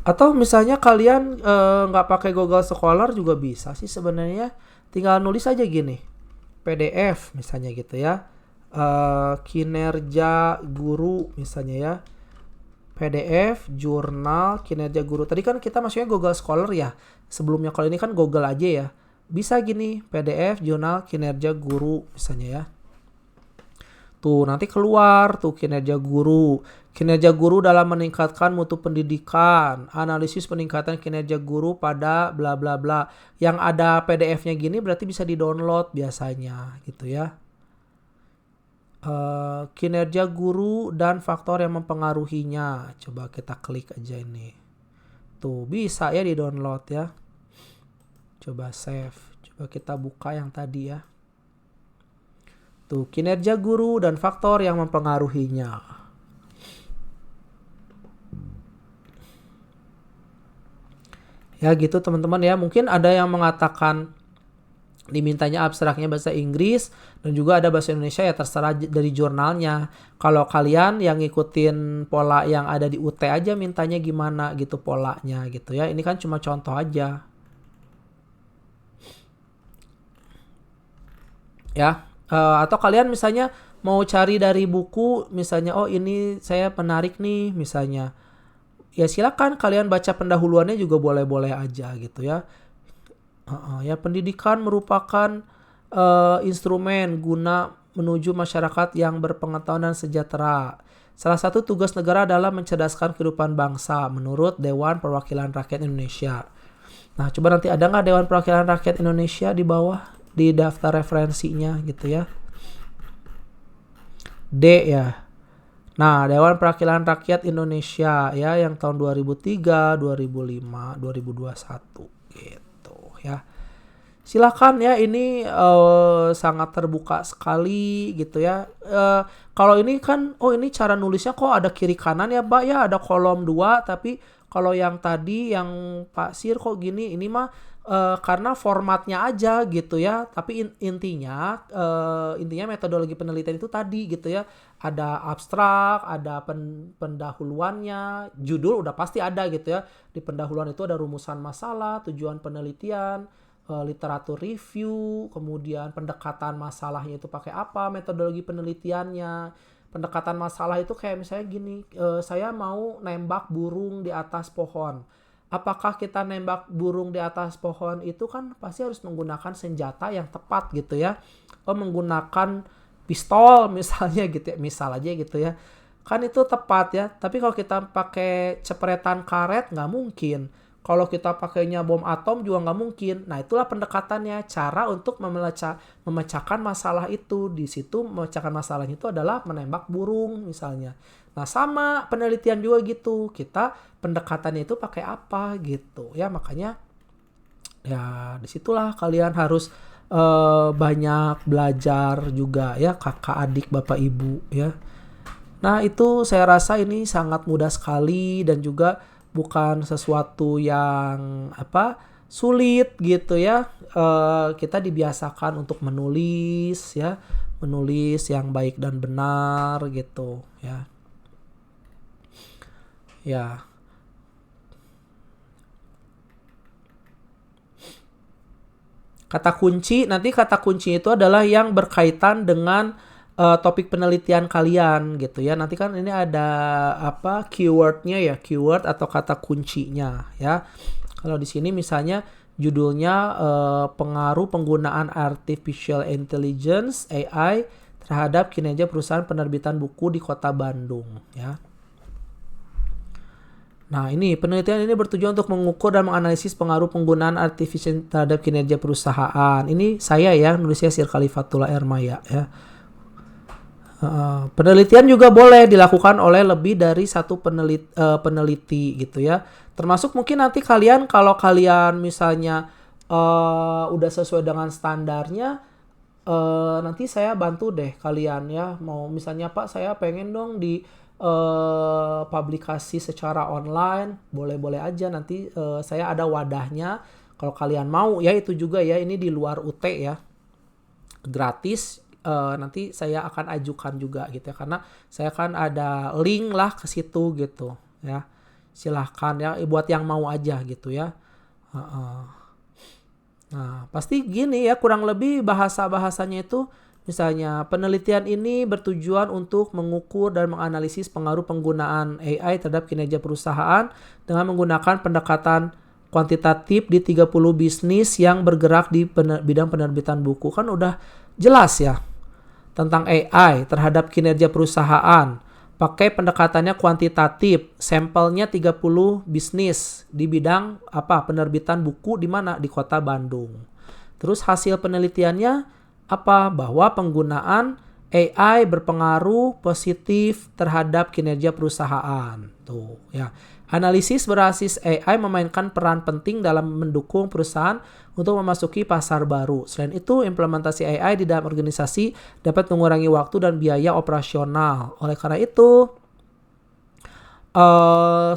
Speaker 1: Atau misalnya kalian nggak pakai Google Scholar juga bisa sih sebenarnya. Tinggal nulis aja gini, PDF misalnya gitu ya. Kinerja guru misalnya ya. PDF, jurnal, kinerja guru. Tadi kan kita maksudnya Google Scholar ya. Sebelumnya kalau ini kan Google aja ya. Bisa gini, PDF, jurnal, kinerja guru misalnya ya. Tuh nanti keluar tuh kinerja guru. Kinerja guru dalam meningkatkan mutu pendidikan. Analisis peningkatan kinerja guru pada bla bla bla. Yang ada PDF-nya gini berarti bisa di-download biasanya gitu ya. Kinerja guru dan faktor yang mempengaruhinya. Coba kita klik aja ini. Tuh bisa ya di-download ya. Coba save. Coba kita buka yang tadi ya. Tuh, kinerja guru dan faktor yang mempengaruhinya. Ya gitu teman-teman ya. Mungkin ada yang mengatakan dimintanya abstraknya bahasa Inggris dan juga ada bahasa Indonesia, ya terserah dari jurnalnya. Kalau kalian yang ngikutin pola yang ada di UT aja mintanya gimana gitu polanya gitu ya. Ini kan cuma contoh aja. Ya. Atau kalian misalnya mau cari dari buku misalnya, oh ini saya menarik nih misalnya, ya silakan kalian baca pendahuluannya juga boleh-boleh aja gitu ya. Ya pendidikan merupakan instrumen guna menuju masyarakat yang berpengetahuan dan sejahtera. Salah satu tugas negara adalah mencerdaskan kehidupan bangsa menurut Dewan Perwakilan Rakyat Indonesia. Nah coba nanti ada nggak Dewan Perwakilan Rakyat Indonesia di bawah di daftar referensinya gitu ya. D ya. Nah, Dewan Perwakilan Rakyat Indonesia ya yang tahun 2003, 2005, 2021 gitu ya. Silakan ya, ini sangat terbuka sekali gitu ya. Kalau ini kan ini cara nulisnya kok ada kiri kanan ya, Mbak ya, ada kolom 2, tapi kalau yang tadi yang Pak Sir kok gini, ini mah karena formatnya aja gitu ya. Tapi intinya metodologi penelitian itu tadi gitu ya. Ada abstrak, ada pendahuluannya, judul udah pasti ada gitu ya. Di pendahuluan itu ada rumusan masalah, tujuan penelitian, literatur review, kemudian pendekatan masalahnya itu pakai apa, metodologi penelitiannya, Pendekatan masalah itu kayak misalnya gini, saya mau nembak burung di atas pohon. Apakah kita nembak burung di atas pohon itu kan pasti harus menggunakan senjata yang tepat gitu ya. Menggunakan pistol misalnya gitu ya, misal aja gitu ya. Kan itu tepat ya, tapi kalau kita pakai cepretan karet nggak mungkin. Kalau kita pakainya bom atom juga nggak mungkin. Nah itulah pendekatannya, cara untuk memecahkan masalah itu. Di situ memecahkan masalahnya itu adalah menembak burung misalnya. Nah sama penelitian juga gitu, kita pendekatannya itu pakai apa gitu ya. Makanya ya disitulah kalian harus banyak belajar juga ya, kakak adik bapak ibu ya. Nah itu saya rasa ini sangat mudah sekali dan juga bukan sesuatu yang sulit gitu ya. Kita dibiasakan untuk menulis ya, menulis yang baik dan benar gitu ya. Ya. Kata kunci, nanti kata kunci itu adalah yang berkaitan dengan topik penelitian kalian gitu ya. Nanti kan ini ada keywordnya ya, keyword atau kata kuncinya ya. Kalau di sini misalnya judulnya pengaruh penggunaan artificial intelligence AI terhadap kinerja perusahaan penerbitan buku di Kota Bandung ya. Nah ini penelitian ini bertujuan untuk mengukur dan menganalisis pengaruh penggunaan artificial terhadap kinerja perusahaan. Ini saya ya, nulisnya Sir Khalifatullah Ermaya ya. Penelitian juga boleh dilakukan oleh lebih dari satu peneliti gitu ya. Termasuk mungkin nanti kalian, kalau kalian misalnya udah sesuai dengan standarnya, nanti saya bantu deh kalian ya. Mau misalnya Pak saya pengen dong di publikasi secara online, boleh-boleh aja, nanti saya ada wadahnya kalau kalian mau ya. Itu juga ya, ini di luar UT ya, gratis. Nanti saya akan ajukan juga gitu ya, karena saya kan ada link lah ke situ gitu ya. Silahkan ya buat yang mau aja gitu ya. Nah pasti gini ya, kurang lebih bahasanya itu misalnya penelitian ini bertujuan untuk mengukur dan menganalisis pengaruh penggunaan AI terhadap kinerja perusahaan dengan menggunakan pendekatan kuantitatif di 30 bisnis yang bergerak di bidang penerbitan buku. Kan udah jelas ya tentang AI terhadap kinerja perusahaan. Pakai pendekatannya kuantitatif, sampelnya 30 bisnis di bidang penerbitan buku di mana? Di Kota Bandung. Terus hasil penelitiannya bahwa penggunaan AI berpengaruh positif terhadap kinerja perusahaan. Tuh ya. Analisis berbasis AI memainkan peran penting dalam mendukung perusahaan untuk memasuki pasar baru. Selain itu, implementasi AI di dalam organisasi dapat mengurangi waktu dan biaya operasional. Oleh karena itu,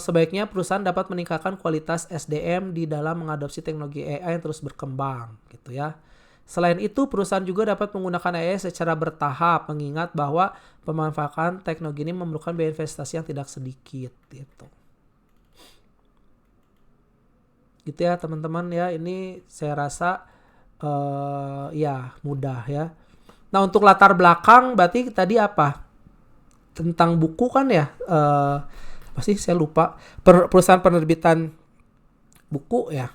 Speaker 1: sebaiknya perusahaan dapat meningkatkan kualitas SDM di dalam mengadopsi teknologi AI yang terus berkembang, gitu ya. Selain itu, perusahaan juga dapat menggunakan AI secara bertahap, mengingat bahwa pemanfaatan teknologi ini memerlukan biaya investasi yang tidak sedikit, gitu. Gitu ya teman-teman ya, ini saya rasa ya mudah ya. Nah untuk latar belakang berarti tadi tentang buku kan ya, pasti saya lupa, perusahaan penerbitan buku ya.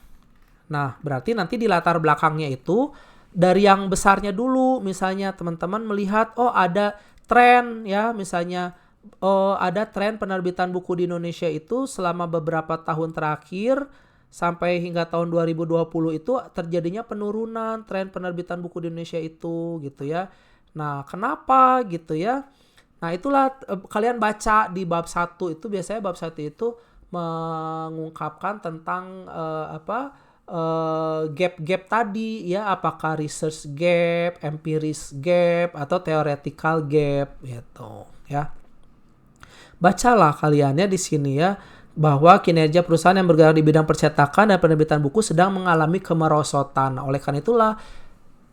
Speaker 1: Nah berarti nanti di latar belakangnya itu dari yang besarnya dulu, misalnya teman-teman melihat ada tren ya, misalnya ada tren penerbitan buku di Indonesia itu selama beberapa tahun terakhir sampai hingga tahun 2020 itu terjadinya penurunan tren penerbitan buku di Indonesia itu gitu ya. Nah, kenapa gitu ya? Nah, itulah kalian baca di bab 1 itu, biasanya bab 1 itu mengungkapkan tentang gap-gap tadi ya, apakah research gap, empiris gap atau theoretical gap gitu ya. Bacalah kalian ya di sini ya, bahwa kinerja perusahaan yang bergerak di bidang percetakan dan penerbitan buku sedang mengalami kemerosotan. Oleh karena itulah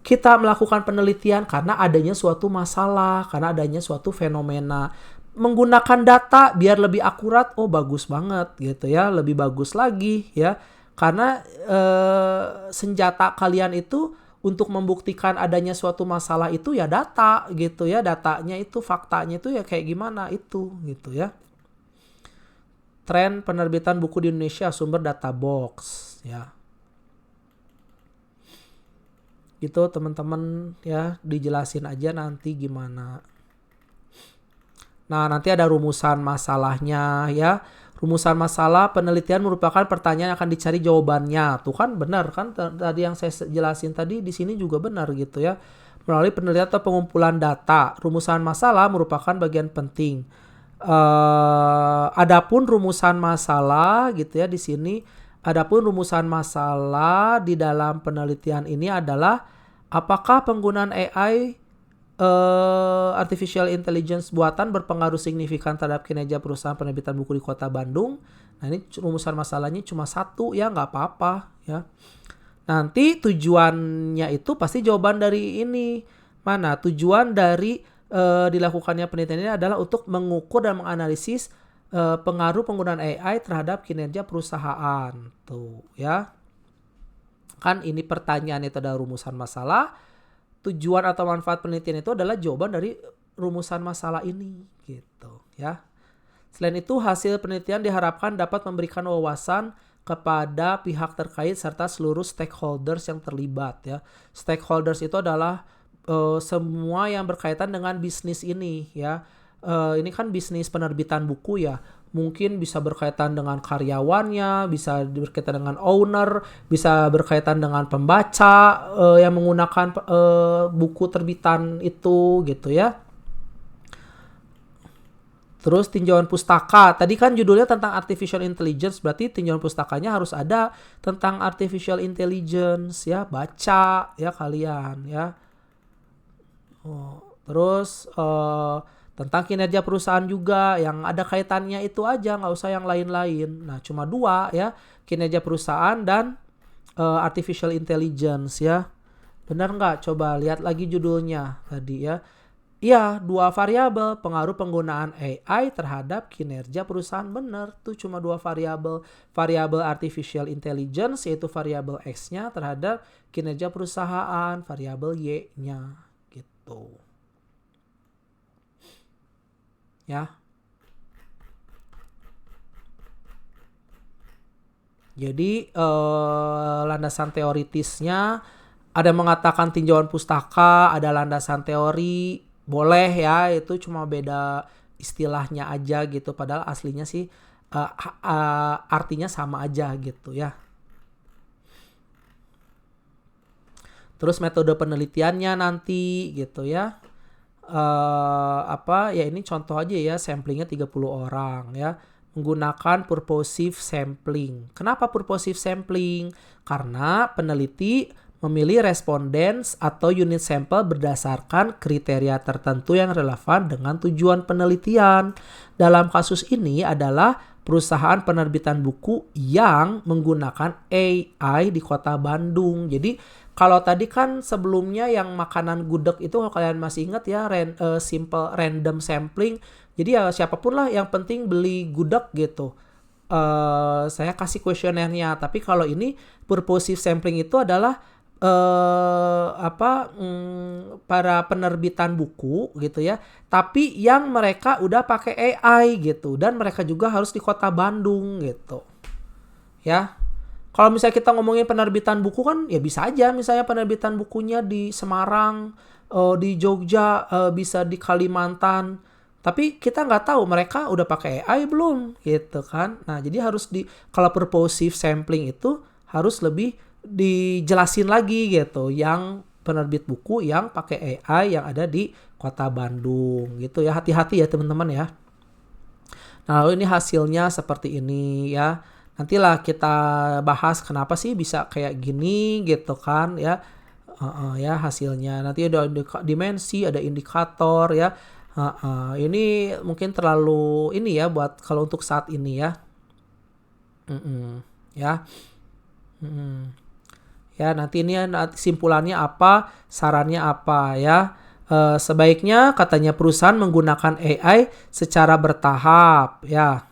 Speaker 1: kita melakukan penelitian karena adanya suatu masalah, karena adanya suatu fenomena. Menggunakan data biar lebih akurat, bagus banget gitu ya, lebih bagus lagi ya. Karena senjata kalian itu untuk membuktikan adanya suatu masalah itu ya data gitu ya, datanya itu, faktanya itu ya kayak gimana itu gitu ya. Tren penerbitan buku di Indonesia, sumber data box ya. Gitu teman-teman ya, dijelasin aja nanti gimana. Nah, nanti ada rumusan masalahnya ya. Rumusan masalah penelitian merupakan pertanyaan yang akan dicari jawabannya. Tuh kan benar kan tadi yang saya jelasin tadi di sini juga benar gitu ya. Melalui penelitian atau pengumpulan data, rumusan masalah merupakan bagian penting. Adapun rumusan masalah gitu ya di sini. Adapun rumusan masalah di dalam penelitian ini adalah apakah penggunaan AI artificial intelligence buatan berpengaruh signifikan terhadap kinerja perusahaan penerbitan buku di Kota Bandung. Nah, ini rumusan masalahnya cuma satu ya, nggak apa-apa ya. Nanti tujuannya itu pasti jawaban dari ini. Mana? Tujuan dari dilakukannya penelitian ini adalah untuk mengukur dan menganalisis pengaruh penggunaan AI terhadap kinerja perusahaan. Tuh ya. Kan ini pertanyaan itu ada rumusan masalah. Tujuan atau manfaat penelitian itu adalah jawaban dari rumusan masalah ini gitu ya. Selain itu, hasil penelitian diharapkan dapat memberikan wawasan kepada pihak terkait serta seluruh stakeholders yang terlibat ya. Stakeholders itu adalah semua yang berkaitan dengan bisnis ini ya. Ini kan bisnis penerbitan buku ya. Mungkin bisa berkaitan dengan karyawannya, bisa berkaitan dengan owner, bisa berkaitan dengan pembaca yang menggunakan buku terbitan itu gitu ya. Terus tinjauan pustaka. Tadi kan judulnya tentang artificial intelligence, berarti tinjauan pustakanya harus ada tentang artificial intelligence ya, baca ya kalian ya. Terus tentang kinerja perusahaan juga yang ada kaitannya itu aja, nggak usah yang lain-lain. Nah, cuma dua ya, kinerja perusahaan dan artificial intelligence ya. Benar nggak? Coba lihat lagi judulnya tadi ya. Iya, dua variabel pengaruh penggunaan AI terhadap kinerja perusahaan. Benar, tuh cuma dua variabel. Variabel artificial intelligence yaitu variabel X-nya terhadap kinerja perusahaan, variabel Y-nya gitu. Ya. Jadi landasan teoritisnya ada mengatakan tinjauan pustaka, ada landasan teori, boleh ya, itu cuma beda istilahnya aja gitu, padahal aslinya sih artinya sama aja gitu ya. Terus metode penelitiannya nanti gitu ya. Ya ini contoh aja ya, samplingnya 30 orang ya, menggunakan purposive sampling. Kenapa purposive sampling? Karena peneliti memilih respondents atau unit sampel berdasarkan kriteria tertentu yang relevan dengan tujuan penelitian. Dalam kasus ini adalah perusahaan penerbitan buku yang menggunakan AI di Kota Bandung. Jadi kalau tadi kan sebelumnya yang makanan gudeg itu, kalau kalian masih ingat ya, simple random sampling. Jadi ya siapapun lah, yang penting beli gudeg gitu. Saya kasih kuesionernya. Tapi kalau ini purposive sampling itu adalah para penerbitan buku gitu ya. Tapi yang mereka udah pakai AI gitu, dan mereka juga harus di Kota Bandung gitu. Ya. Kalau misalnya kita ngomongin penerbitan buku kan ya bisa aja misalnya penerbitan bukunya di Semarang, di Jogja, bisa di Kalimantan. Tapi kita nggak tahu mereka udah pakai AI belum gitu kan. Nah, jadi harus kalau purposive sampling itu harus lebih dijelasin lagi gitu, yang penerbit buku yang pakai AI yang ada di Kota Bandung gitu ya. Hati-hati ya teman-teman ya. Nah, lalu ini hasilnya seperti ini ya. Nantilah kita bahas kenapa sih bisa kayak gini gitu kan ya. Ya hasilnya. Nanti ada dimensi, ada indikator ya. Ini mungkin terlalu ini ya buat kalau untuk saat ini ya. Ya. Ya, nanti ini simpulannya apa, sarannya apa ya. Sebaiknya katanya perusahaan menggunakan AI secara bertahap ya.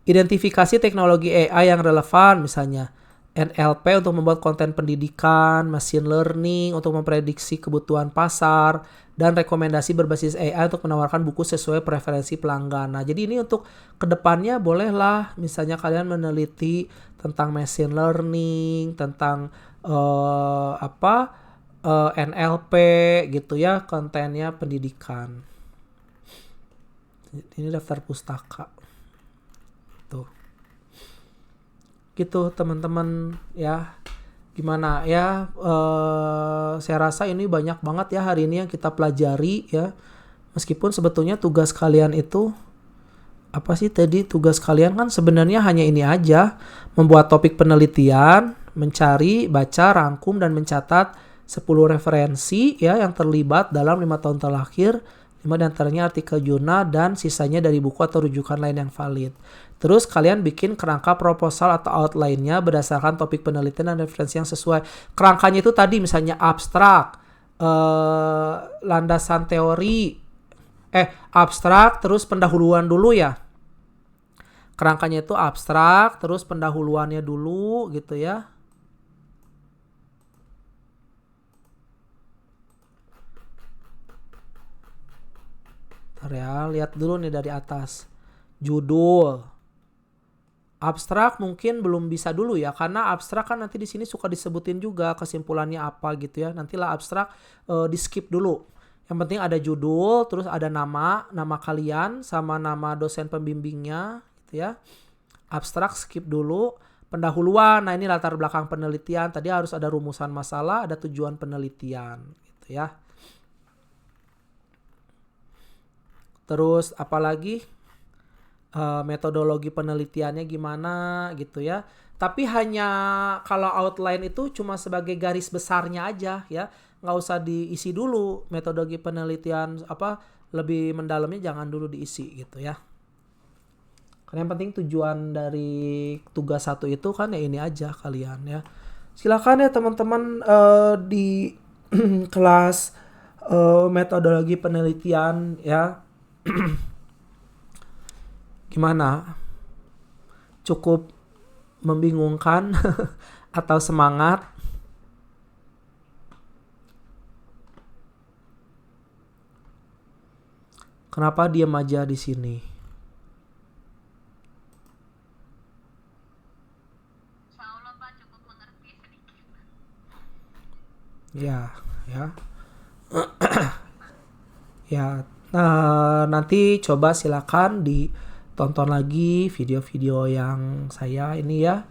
Speaker 1: Identifikasi teknologi AI yang relevan misalnya. NLP untuk membuat konten pendidikan, machine learning untuk memprediksi kebutuhan pasar, dan rekomendasi berbasis AI untuk menawarkan buku sesuai preferensi pelanggan. Nah, jadi ini untuk kedepannya bolehlah misalnya kalian meneliti tentang machine learning, tentang NLP gitu ya, kontennya pendidikan. Ini daftar pustaka. Tuh. Gitu teman-teman ya. Gimana ya, saya rasa ini banyak banget ya hari ini yang kita pelajari ya. Meskipun sebetulnya tugas kalian itu apa sih tadi, tugas kalian kan sebenarnya hanya ini aja, membuat topik penelitian, mencari, baca, rangkum, dan mencatat 10 referensi ya yang terlibat dalam 5 tahun terakhir. 5 diantaranya artikel jurnal dan sisanya dari buku atau rujukan lain yang valid. Terus kalian bikin kerangka proposal atau outline-nya berdasarkan topik penelitian dan referensi yang sesuai. Kerangkanya itu tadi misalnya abstrak, landasan teori, abstrak terus pendahuluan dulu ya. Kerangkanya itu abstrak terus pendahuluannya dulu gitu ya. Ya, lihat dulu nih dari atas. Judul. Abstrak mungkin belum bisa dulu ya, karena abstrak kan nanti di sini suka disebutin juga kesimpulannya apa gitu ya. Nantilah abstrak di skip dulu. Yang penting ada judul, terus ada nama kalian sama nama dosen pembimbingnya gitu ya. Abstrak skip dulu. Pendahuluan, nah ini latar belakang penelitian. Tadi harus ada rumusan masalah, ada tujuan penelitian gitu ya. Terus apalagi metodologi penelitiannya gimana gitu ya. Tapi hanya kalau outline itu cuma sebagai garis besarnya aja ya. Nggak usah diisi dulu metodologi penelitian lebih mendalamnya jangan dulu diisi gitu ya. Karena yang penting tujuan dari tugas 1 itu kan ya ini aja kalian ya. Silakan ya teman-teman di kelas metodologi penelitian ya. Gimana? Cukup membingungkan atau semangat? Kenapa diam aja di sini?
Speaker 2: Insyaallah Pak cukup mengerti sedikit.
Speaker 1: Ya, ya. Ya, nanti coba silakan ditonton lagi video-video yang saya ini ya.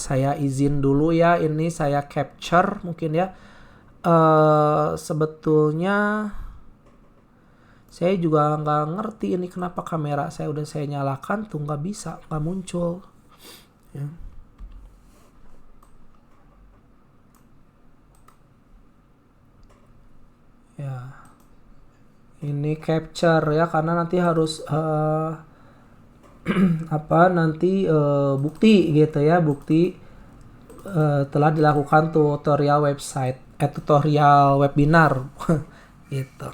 Speaker 1: Saya izin dulu ya, ini saya capture mungkin ya. Sebetulnya saya juga nggak ngerti ini kenapa kamera saya udah saya nyalakan tuh nggak bisa, nggak muncul. Ya. Ya. Ini capture ya karena nanti harus bukti gitu ya, bukti telah dilakukan tutorial website tutorial webinar gitu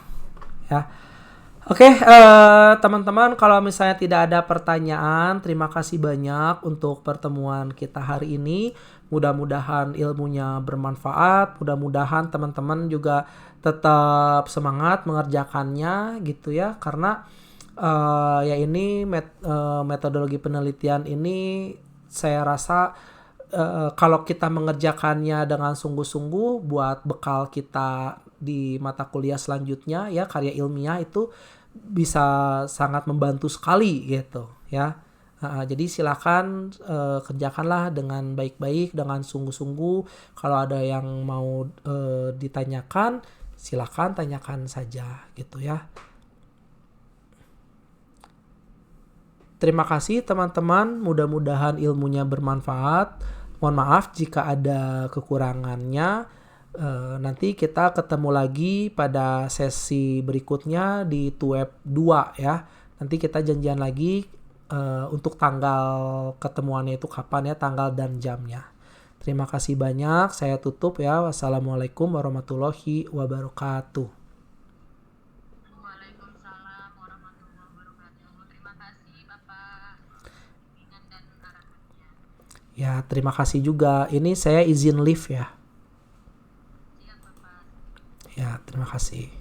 Speaker 1: ya. Oke, teman-teman, kalau misalnya tidak ada pertanyaan, terima kasih banyak untuk pertemuan kita hari ini. Mudah-mudahan ilmunya bermanfaat, mudah-mudahan teman-teman juga tetap semangat mengerjakannya gitu ya, karena ya ini metodologi penelitian ini saya rasa kalau kita mengerjakannya dengan sungguh-sungguh buat bekal kita di mata kuliah selanjutnya ya, karya ilmiah itu bisa sangat membantu sekali gitu ya. Jadi silakan kerjakanlah dengan baik-baik, dengan sungguh-sungguh. Kalau ada yang mau ditanyakan, silakan tanyakan saja gitu ya. Terima kasih teman-teman, mudah-mudahan ilmunya bermanfaat. Mohon maaf jika ada kekurangannya. Nanti kita ketemu lagi pada sesi berikutnya di Tuweb 2 ya. Nanti kita janjian lagi untuk tanggal ketemuannya itu kapan ya, tanggal dan jamnya. Terima kasih banyak, saya tutup ya. Wassalamualaikum warahmatullahi wabarakatuh.
Speaker 2: Waalaikumsalam warahmatullahi wabarakatuh. Terima kasih Bapak bimbingan dan arahannya.
Speaker 1: Ya, terima kasih juga. Ini saya izin live ya.
Speaker 2: Siap Bapak.
Speaker 1: Ya, terima kasih.